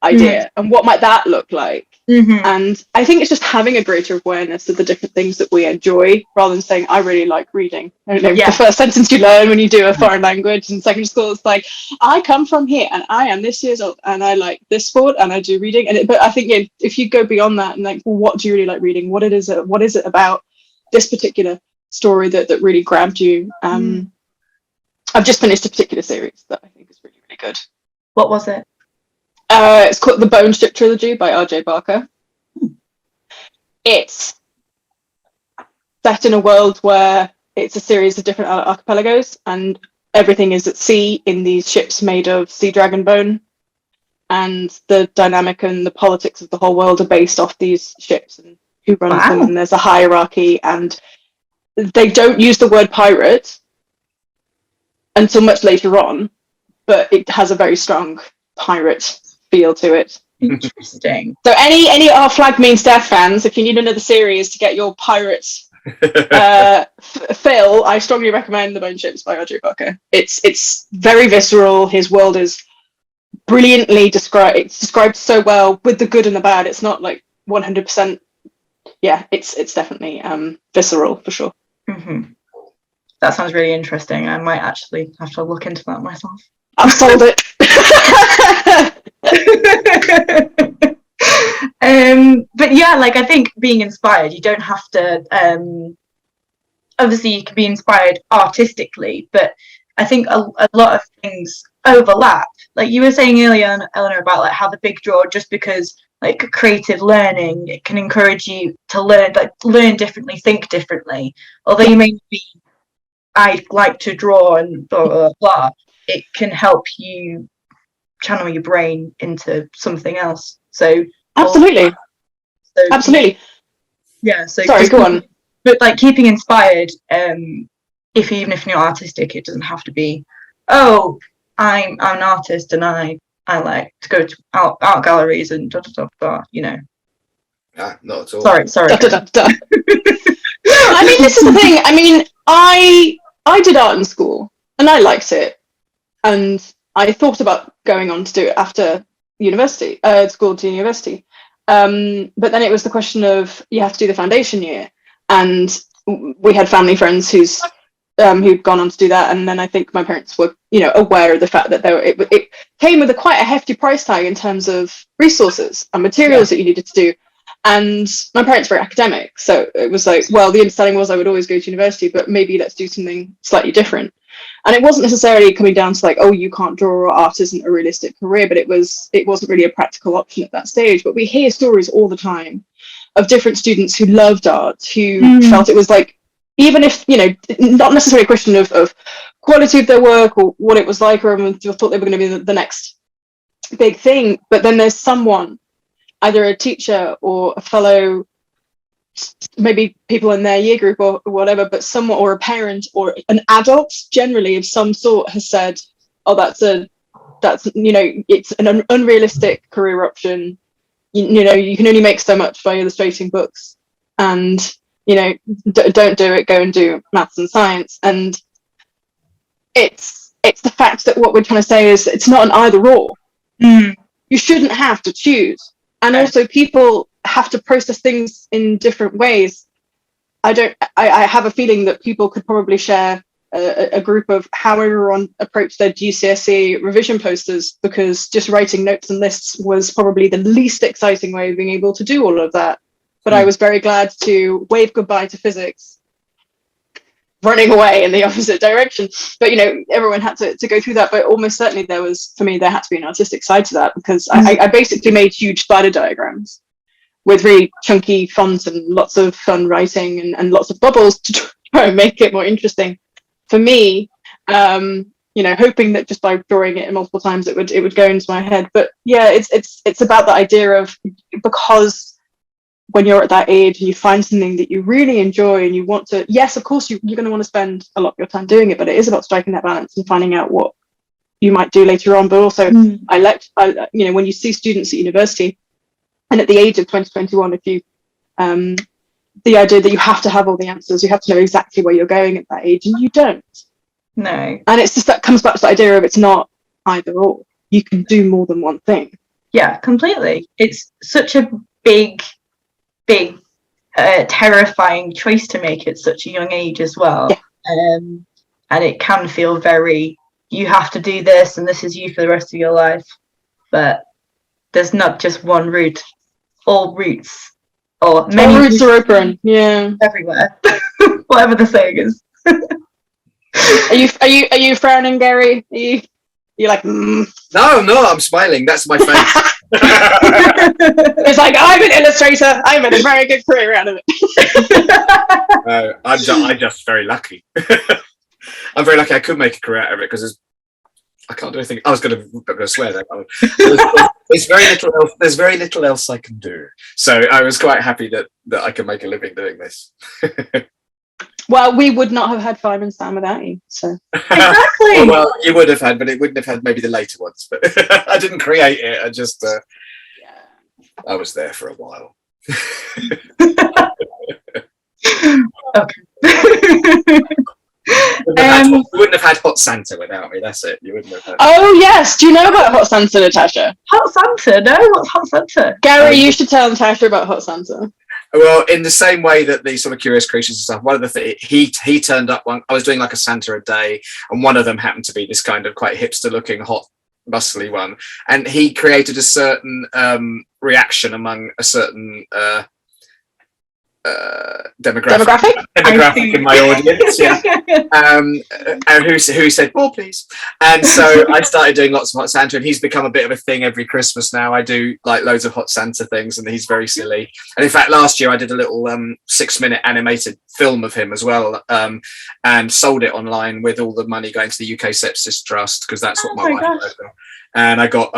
idea and what might that look like. And I think it's just having a greater awareness of the different things that we enjoy, rather than saying I really like reading. I don't know, the first sentence you learn when you do a foreign language in secondary school is like, I come from here and I am this years old and I like this sport and I do reading. And but I think if you go beyond that and like, well, what do you really like reading, what is it about this particular story that really grabbed you? I've just finished a particular series that I think is really, really good. What was it? It's called The Bone Strip Trilogy by R.J. Barker. It's set in a world where it's a series of different archipelagos, and everything is at sea in these ships made of sea dragon bone. And the dynamic and the politics of the whole world are based off these ships and who runs them. And there's a hierarchy, and they don't use the word pirate until much later on, but it has a very strong pirate feel to it. Interesting. So any Our Flag Means Death fans, if you need another series to get your pirates fill, I strongly recommend The Bone Ships by R.J. Barker. It's very visceral. His world is brilliantly described. It's described so well with the good and the bad. It's not like 100%. Yeah, it's definitely visceral for sure. That sounds really interesting. I might actually have to look into that myself. I've sold it. But yeah, like I think being inspired, you don't have to obviously you can be inspired artistically, but I think a lot of things overlap. Like you were saying earlier, Eleanor, about like how the big draw, just because like creative learning, it can encourage you to learn differently, think differently. Although you may be, I like to draw and blah blah blah, it can help you channel your brain into something else. So absolutely. Yeah. So sorry, go on. But like keeping inspired, even if you're artistic, it doesn't have to be, oh, I'm an artist and I like to go to art galleries and you know. Not at all. Sorry. I mean, this is the thing. I mean, I did art in school and I liked it, and I thought about going on to do it after university, school to university. But then it was the question of you have to do the foundation year, and we had family friends who'd gone on to do that, and then I think my parents were, aware of the fact that it came with quite a hefty price tag in terms of resources and materials that you needed to do. And my parents were academic, so it was like, well, the understanding was I would always go to university, but maybe let's do something slightly different. And it wasn't necessarily coming down to like, oh, you can't draw, or art isn't a realistic career, but it wasn't really a practical option at that stage. But we hear stories all the time of different students who loved art, who felt it was like, even if, not necessarily a question of quality of their work or what it was like, or everyone thought they were going to be the next big thing, but then there's someone, either a teacher or a fellow, maybe people in their year group or whatever, but someone, or a parent or an adult generally of some sort, has said, oh, that's it's an unrealistic career option. You can only make so much by illustrating books, and don't do it, go and do maths and science. And it's the fact that what we're trying to say is it's not an either or. You shouldn't have to choose. And also, people have to process things in different ways. I have a feeling that people could probably share a group of how everyone approached their GCSE revision posters, because just writing notes and lists was probably the least exciting way of being able to do all of that. But I was very glad to wave goodbye to physics, running away in the opposite direction. But everyone had to go through that. But almost certainly there had to be an artistic side to that, because I basically made huge spider diagrams with really chunky fonts and lots of fun writing and lots of bubbles to try and make it more interesting for me. Hoping that just by drawing it multiple times it would go into my head. But yeah, it's about the idea of, because when you're at that age and you find something that you really enjoy and you want to, yes, of course you're going to want to spend a lot of your time doing it, but it is about striking that balance and finding out what you might do later on. But also when you see students at university and at the age of 2021, if you the idea that you have to have all the answers, you have to know exactly where you're going at that age, and you don't. No. And it's just, that comes back to the idea of it's not either or. You can do more than one thing. Yeah, completely. It's such a big terrifying choice to make at such a young age as well. And it can feel very, you have to do this and this is you for the rest of your life. But there's not just one route. All routes, or many routes are open. Yeah, everywhere. Whatever the saying is. Are you frowning, Gary? You're like, No, I'm smiling. That's my face. It's like, I'm an illustrator. I made a very good career out of it. I'm just very lucky. I'm very lucky I could make a career out of it, because I can't do anything. I was going to swear that. There's very little else I can do. So I was quite happy that I could make a living doing this. Well, we would not have had Fireman Sam without you. So exactly. Well, you would have had, but it wouldn't have had maybe the later ones. But I didn't create it. I just I was there for a while. Okay. You wouldn't have had Hot Santa without me. That's it. You wouldn't have had. Oh yes, do you know about Hot Santa, Natasha? Hot Santa? No, what's Hot Santa? Gary, you should tell Natasha about Hot Santa. Well, in the same way that the sort of Curious Creatures and stuff, one of the things, he turned up one. I was doing like a Santa a day, and one of them happened to be this kind of quite hipster-looking, hot, muscly one, and he created a certain reaction among a certain demographic in my audience, and who said more please, and so I started doing lots of Hot Santa, and he's become a bit of a thing every Christmas now. I do like loads of Hot Santa things, and he's very silly. And in fact, last year I did a little 6-minute animated film of him as well, and sold it online with all the money going to the UK Sepsis Trust, because that's what my wife does. And I got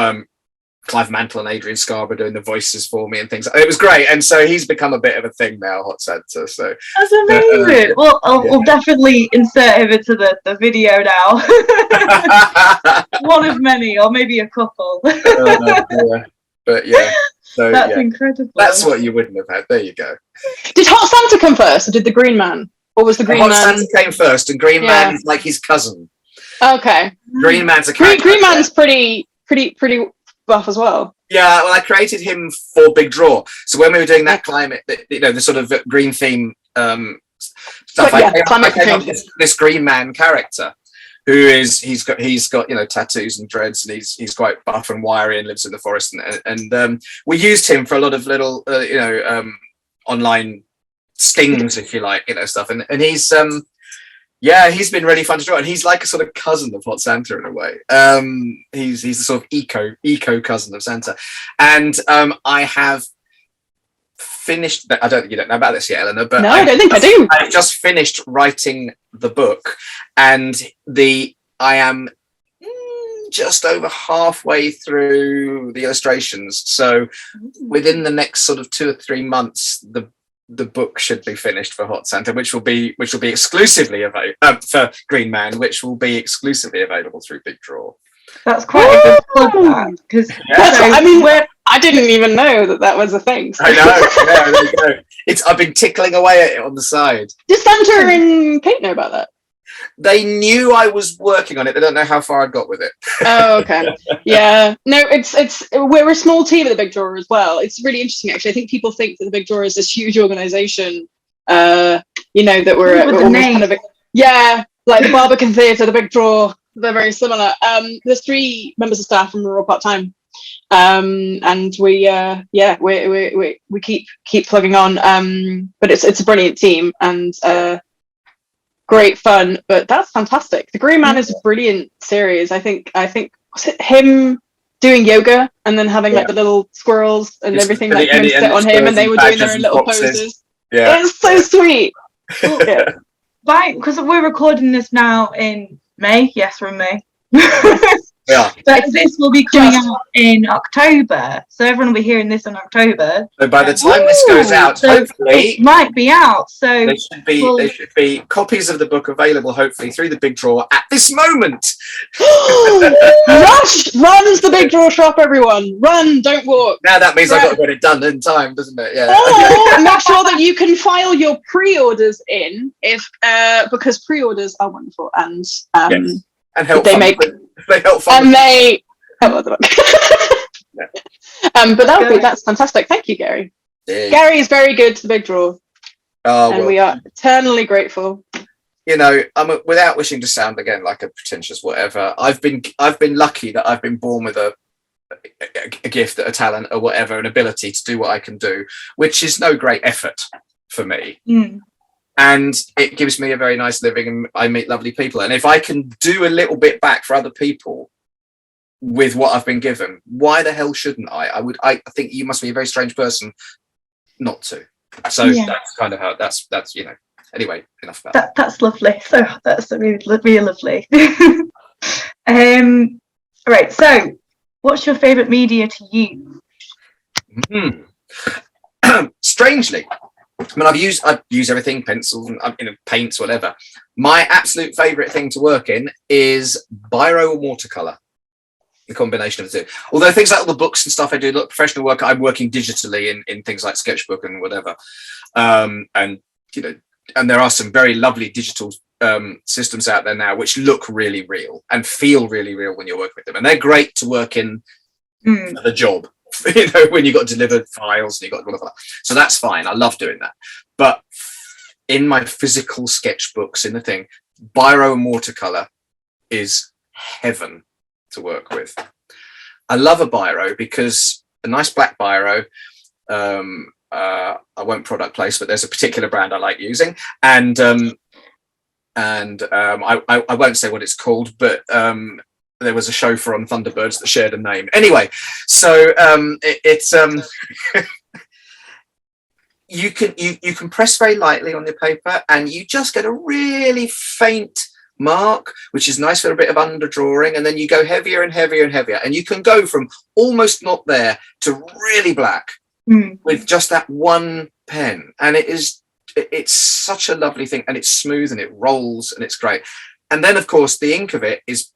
Clive Mantle and Adrian Scarborough doing the voices for me and things. It was great, and so he's become a bit of a thing now, Hot Santa. So that's amazing. Well, we'll definitely insert him into the video now. One of many, or maybe a couple. But But yeah, so That's incredible. that's what you wouldn't have had. There you go. Did Hot Santa come first, or did the Green Man? Or was the Green Hot Man? Santa came first, and Green Man is like his cousin. Okay. Green Man's a Green character. Man's pretty buff as well. Yeah, well, I created him for Big Draw. So when we were doing that climate, the sort of green theme stuff, I came up with this Green Man character, who is he's got tattoos and dreads, and he's quite buff and wiry and lives in the forest, and we used him for a lot of little online stings, if you like, stuff, and he's he's been really fun to draw, and he's like a sort of cousin of Hot Santa in a way. He's the sort of eco cousin of Santa, and I have finished. I don't think you don't know about this yet, Eleanor, but no, I don't think I do. I've just finished writing the book, and I am just over halfway through the illustrations. So within the next sort of 2 or 3 months, the book should be finished for Hot Santa, which will be exclusively available for Green Man, which will be exclusively available through Big Draw. That's quite a good plug, because I didn't even know that was a thing. So. I know. Yeah, there you go. I've been tickling away at it on the side. Does Santa and Kate know about that? They knew I was working on it. They don't know how far I got with it. Oh, okay. Yeah. No, we're a small team at the Big Draw as well. It's really interesting, actually. I think people think that the Big Draw is this huge organization. That we're almost kind of like the Barbican Theatre, the Big Draw. They're very similar. There's 3 members of staff, and we're all part time. And we keep plugging on. But it's a brilliant team, and great fun. But that's fantastic. The Green Man is a brilliant series. I think was it him doing yoga and then having like the little squirrels and everything like sit on him, and they were doing their own little poses. Yeah, it's so sweet. Right, because we're recording this now in May. Yes, we're in May. Yeah. But this will be coming out in October, so everyone will be hearing this in October. So by the time this goes out, hopefully it might be out. So there should be copies of the book available, hopefully through the Big Draw at this moment. Rush! Runs the Big Draw shop, everyone. Run, don't walk. Now that means I've got to get it done in time, doesn't it? Yeah. Or make sure that you can file your pre-orders in because pre-orders are wonderful and and help they help fund and they help the book. But that's fantastic. Thank you, Gary. Yeah. Gary is very good to the Big Draw. And we are eternally grateful. Without wishing to sound again like a pretentious whatever, I've been lucky that I've been born with a gift, a talent, or whatever, an ability to do what I can do, which is no great effort for me. And it gives me a very nice living, and I meet lovely people. And if I can do a little bit back for other people with what I've been given, why the hell shouldn't I? I think you must be a very strange person not to. So that's kind of how that's anyway, enough about that. That's lovely. So that's really, really lovely. Right, so what's your favorite media to use? Strangely, I've used everything, pencils and paints, whatever. My absolute favorite thing to work in is biro and watercolor. The combination of the two. Although things like all the books and stuff I do, look, professional work, I'm working digitally in things like Sketchbook and whatever. And there are some very lovely digital systems out there now which look really real and feel really real when you're working with them, and they're great to work in the job. When you got to deliver files and you got whatever. So that's fine. I love doing that. But in my physical sketchbooks, in the thing, biro and watercolor is heaven to work with. I love a biro because a nice black biro. I won't product place, but there's a particular brand I like using, and I won't say what it's called, but there was a chauffeur on Thunderbirds that shared a name. Anyway, so it's you can press very lightly on your paper, and you just get a really faint mark, which is nice for a bit of underdrawing, and then you go heavier and heavier and heavier, and you can go from almost not there to really black with just that one pen, and it's such a lovely thing, and it's smooth and it rolls and it's great. And then of course the ink of it is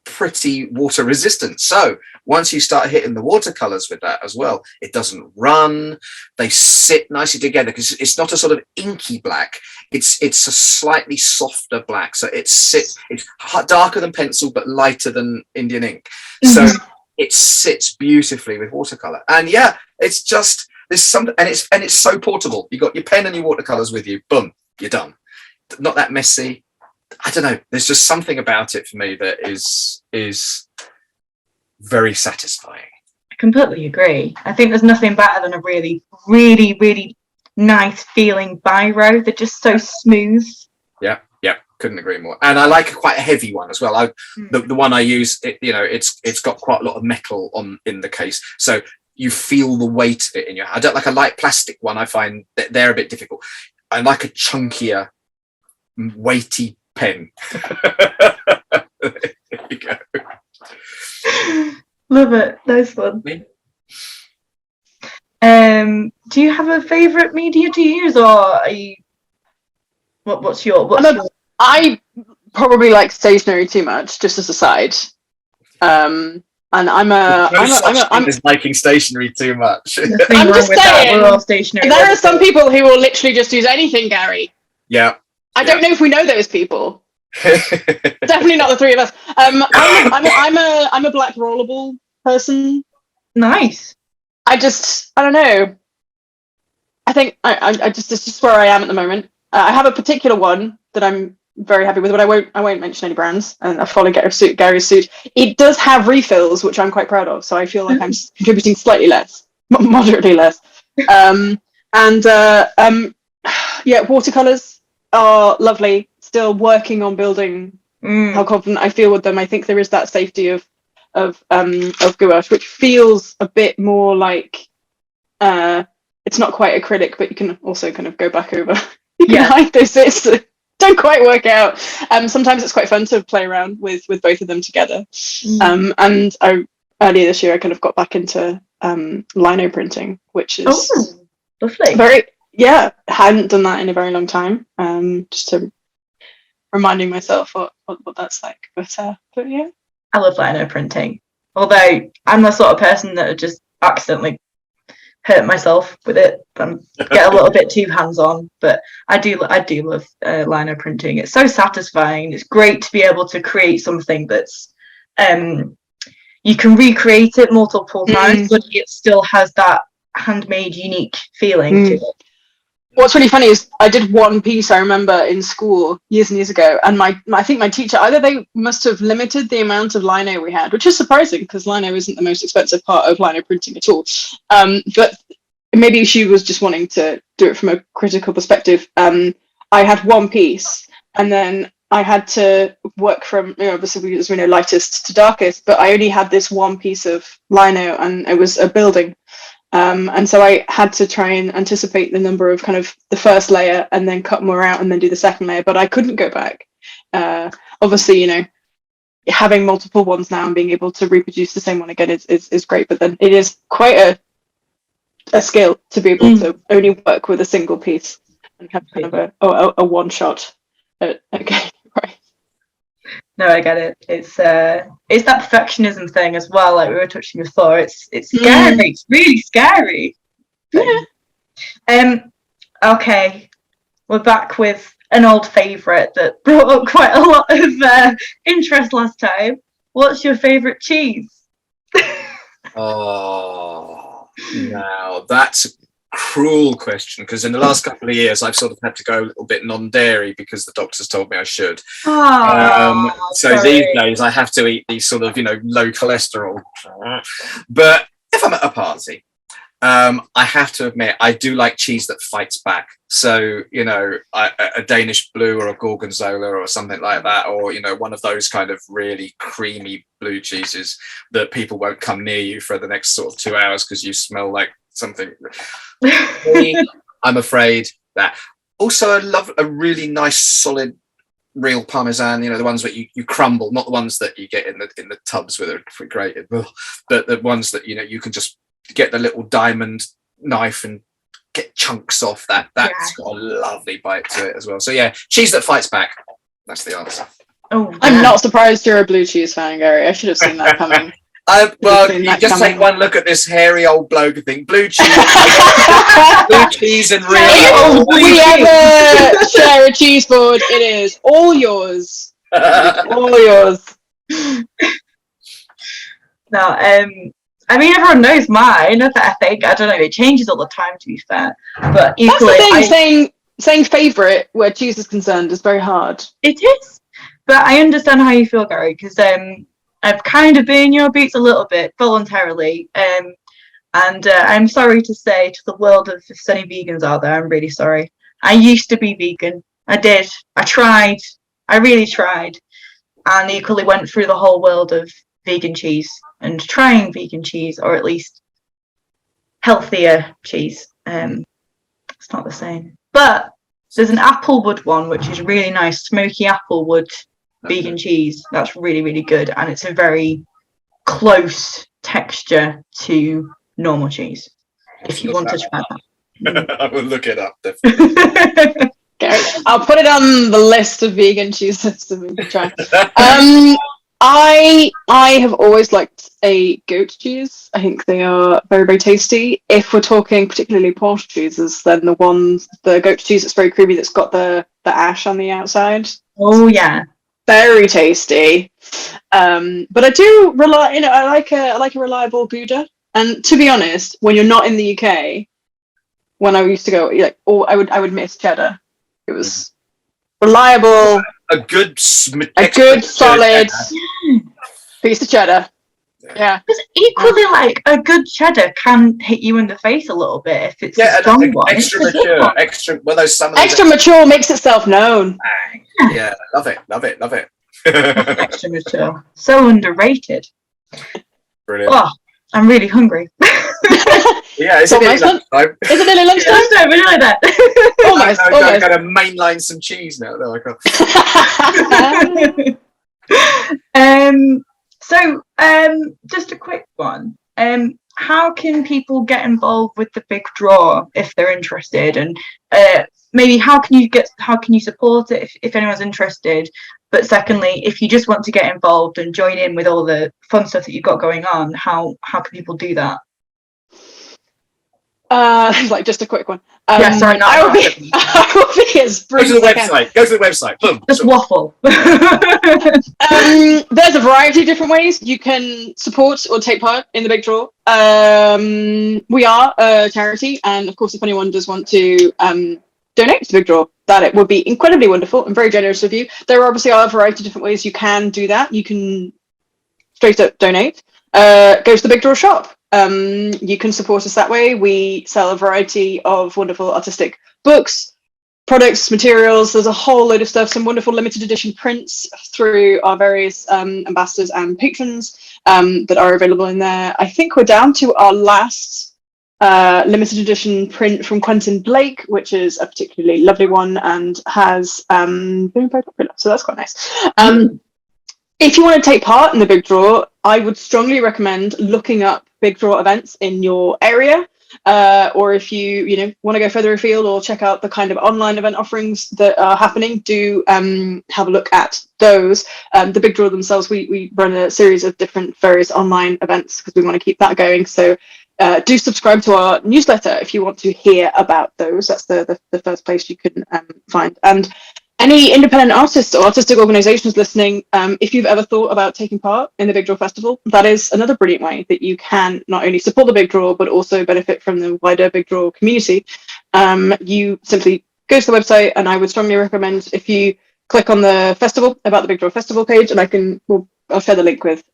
pretty water resistant. So once you start hitting the watercolors with that as well, it doesn't run. They sit nicely together because it's not a sort of inky black. It's a slightly softer black. So it's darker than pencil, but lighter than Indian ink. So it sits beautifully with watercolor. And yeah, it's just, there's something, and it's so portable. You got your pen and your watercolors with you. Boom, you're done. Not that messy. I don't know. There's just something about it for me that is very satisfying. I completely agree. I think there's nothing better than a really, really, really nice feeling biro. They're just so smooth. Yeah, couldn't agree more. And I like quite a heavy one as well. The one I use, it's got quite a lot of metal in the case, so you feel the weight of it in your hand. I don't like a light plastic one. I find that they're a bit difficult. I like a chunkier, weighty pen. There you go. Love it. Nice one. Do you have a favourite media to use, or are you? What's your? I probably like stationery too much. Just as a side, and I'm liking stationery too much. I'm just saying. We're all stationery. There are some people who will literally just use anything, Gary. Yeah. I don't know if we know those people. Definitely not the three of us. I'm a black rollable person. Nice. I don't know. I think I just this is where I am at the moment. I have a particular one that I'm very happy with, but I won't mention any brands. And I follow Gary's suit. It does have refills, which I'm quite proud of. So I feel like I'm contributing slightly less, moderately less. Yeah, watercolors are lovely. Still working on building how confident I feel with them. I think there is that safety of gouache, which feels a bit more like it's not quite acrylic, but you can also kind of go back over. You can hide those bits that don't quite work out. Sometimes it's quite fun to play around with both of them together. And earlier this year I kind of got back into lino printing, which is lovely. Hadn't done that in a very long time. Just to reminding myself what that's like. But yeah. I love lino printing. Although I'm the sort of person that would just accidentally hurt myself with it and get a little bit too hands-on. But I do love lino printing. It's so satisfying. It's great to be able to create something that's you can recreate it multiple times, but it still has that handmade, unique feeling to it. What's really funny is I did one piece I remember in school years and years ago, and I think my teacher, either they must have limited the amount of lino we had, which is surprising because lino isn't the most expensive part of lino printing at all. But maybe she was just wanting to do it from a critical perspective. I had one piece, and then I had to work from, obviously as we know, lightest to darkest, but I only had this one piece of lino, and it was a building. And so I had to try and anticipate the number of kind of the first layer and then cut more out and then do the second layer, but I couldn't go back. Obviously, having multiple ones now and being able to reproduce the same one again is great, but then it is quite a skill to be able to only work with a single piece and have kind of a one shot. Okay, right. No, I get it. It's that perfectionism thing as well, like we were touching before. It's scary. It's really scary. Yeah. Okay, we're back with an old favourite that brought up quite a lot of interest last time. What's your favourite cheese? Oh, now that's a cruel question, because in the last couple of years I've sort of had to go a little bit non-dairy because the doctors told me I should. So these days I have to eat these sort of low cholesterol. But if I'm at a party, I have to admit I do like cheese that fights back. So a Danish blue or a gorgonzola or something like that, or one of those kind of really creamy blue cheeses that people won't come near you for the next sort of 2 hours because you smell like something. I'm afraid that. Also, I love a really nice solid real parmesan, the ones that you crumble, not the ones that you get in the tubs with a grated, but the ones that you can just get the little diamond knife and get chunks off that. That's got a lovely bite to it as well. So yeah, cheese that fights back. That's the answer. Oh, I'm yeah. not surprised you're a blue cheese fan, Gary. I should have seen that coming. Well, Seen you that just coming. take one look at this hairy old bloke and think blue cheese, blue cheese and real. If blue we cheese. ever share a cheese board, it is all yours. All yours. No, I mean, everyone knows mine. I think, I don't know, it changes all the time, to be fair. But That's equally, the thing. Saying favourite where cheese is concerned is very hard. it is. But I understand how you feel, Gary, because I've kind of been in your boots a little bit voluntarily. And I'm sorry to say to the world of any vegans out there, I'm really sorry. I used to be vegan. I did. I tried. I really tried. And equally went through the whole world of vegan cheese and trying vegan cheese, or at least healthier cheese. It's not the same. But there's an applewood one, which is really nice, smoky applewood vegan cheese. That's really, really good. And it's a very close texture to normal cheese. If you want to try that. I will look it up. Definitely. Gary, I'll put it on the list of vegan cheeses to try. I have always liked a goat cheese. I think they are very, very tasty. If we're talking particularly Porsche cheeses, then the goat cheese that's very creamy, that's got the ash on the outside. Oh yeah, very tasty. But I do rely, I like a reliable Gouda. And to be honest, when you're not in the UK, when I used to go, I would miss cheddar. It was reliable. A good solid piece of cheddar. Yeah. Because equally, like a good cheddar can hit you in the face a little bit if it's a strong one. Extra mature, extra. Well, those some of extra mature makes itself known. Yeah, love it. Extra mature, so underrated. Brilliant. Oh, I'm really hungry. Yeah, is it nearly lunchtime? Is it nearly lunchtime? Lunchtime, really like that. Almost. I'm going to mainline some cheese now. No, I can't. So, just a quick one. How can people get involved with the big draw if they're interested, and maybe how can you support it if anyone's interested? But secondly, if you just want to get involved and join in with all the fun stuff that you've got going on, how can people do that? Just a quick one. Yeah, sorry, I will be as brief as I can. Go to the website. Boom. Just waffle. There's a variety of different ways you can support or take part in the big draw. We are a charity, and of course, if anyone does want to donate to the big draw, that it would be incredibly wonderful and very generous of you. There obviously are a variety of different ways you can do that. You can straight up donate. Go to the big draw shop. You can support us that way. We sell a variety of wonderful artistic books, products, materials. There's a whole load of stuff, some wonderful limited edition prints through our various ambassadors and patrons that are available in there. I think we're down to our last limited edition print from Quentin Blake, which is a particularly lovely one and has been very popular, so that's quite nice. If you want to take part in the big draw, I would strongly recommend looking up big draw events in your area, or if you want to go further afield or check out the kind of online event offerings that are happening, do have a look at those. The big draw themselves, we run a series of different various online events because we want to keep that going. So do subscribe to our newsletter if you want to hear about those. That's the first place you can find. And any independent artists or artistic organisations listening, if you've ever thought about taking part in the Big Draw Festival, that is another brilliant way that you can not only support the Big Draw, but also benefit from the wider Big Draw community. You simply go to the website, and I would strongly recommend if you click on the festival, about the Big Draw Festival page, and I'll share the link with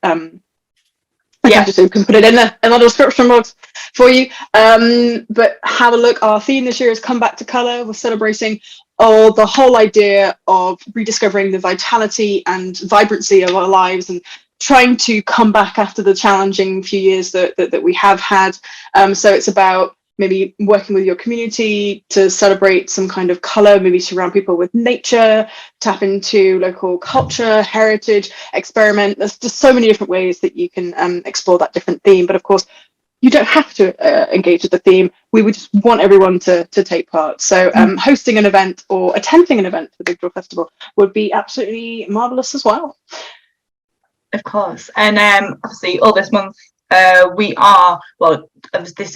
just so you can put it in the description box for you. But have a look. Our theme this year is Come Back to Colour. We're celebrating the whole idea of rediscovering the vitality and vibrancy of our lives and trying to come back after the challenging few years that we have had. So it's about maybe working with your community to celebrate some kind of colour, maybe surround people with nature, tap into local culture, heritage, experiment. There's just so many different ways that you can explore that different theme. But of course, you don't have to engage with the theme. We would just want everyone to take part. So hosting an event or attending an event for the Big Draw Festival would be absolutely marvellous as well. Of course. And obviously all this month this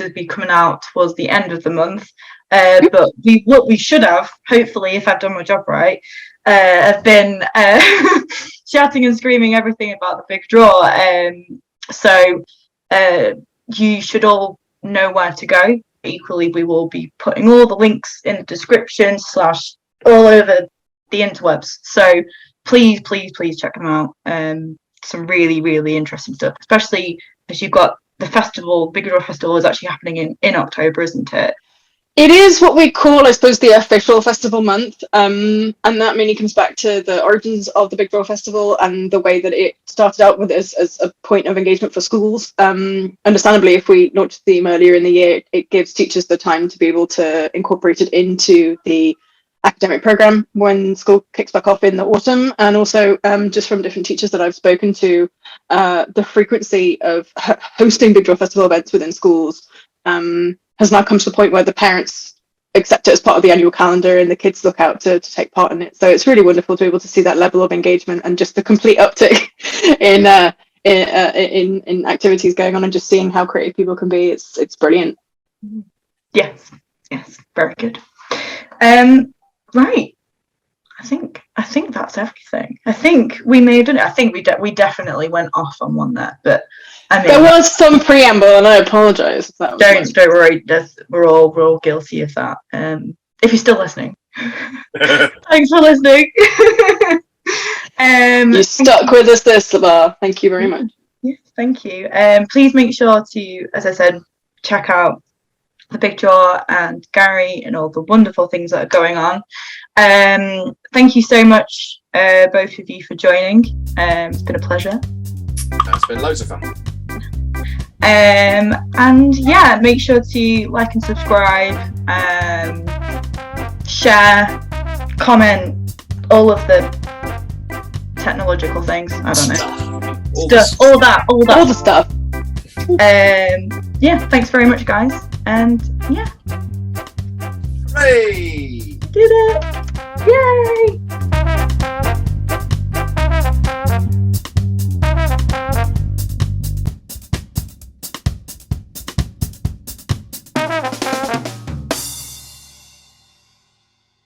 will be coming out towards the end of the month, but what we should have, hopefully, if I've done my job right, have been shouting and screaming everything about the Big Draw. So you should all know where to go. Equally, we will be putting all the links in the description / all over the interwebs. So please check them out. Some really, really interesting stuff, especially as you've got the festival. Big Draw Festival is actually happening in October, isn't it? It is what we call, I suppose, the official festival month, and that mainly comes back to the origins of the Big Draw Festival and the way that it started out with as a point of engagement for schools. Understandably, if we launched the theme earlier in the year, it gives teachers the time to be able to incorporate it into the academic program when school kicks back off in the autumn. And also just from different teachers that I've spoken to, the frequency of hosting Big Draw Festival events within schools has now come to the point where the parents accept it as part of the annual calendar and the kids look out to take part in it. So it's really wonderful to be able to see that level of engagement and just the complete uptick in activities going on, and just seeing how creative people can be. It's brilliant. Yes, very good. Right. I think that's everything. I think we may have done it. I think we definitely went off on one there, but I mean, there was some preamble, and I apologise. Don't worry. We're all guilty of that. If you're still listening, thanks for listening. You stuck with us this far. Thank you very much. Yes, thank you. Please make sure to, as I said, check out the Big Draw and Gary and all the wonderful things that are going on. Thank you so much, both of you, for joining. It's been a pleasure. It's been loads of fun. And yeah, make sure to like and subscribe, share, comment, all of the technological things. I don't know. All the stuff. Yeah, thanks very much, guys. And yeah. Hooray! Did it! Yay!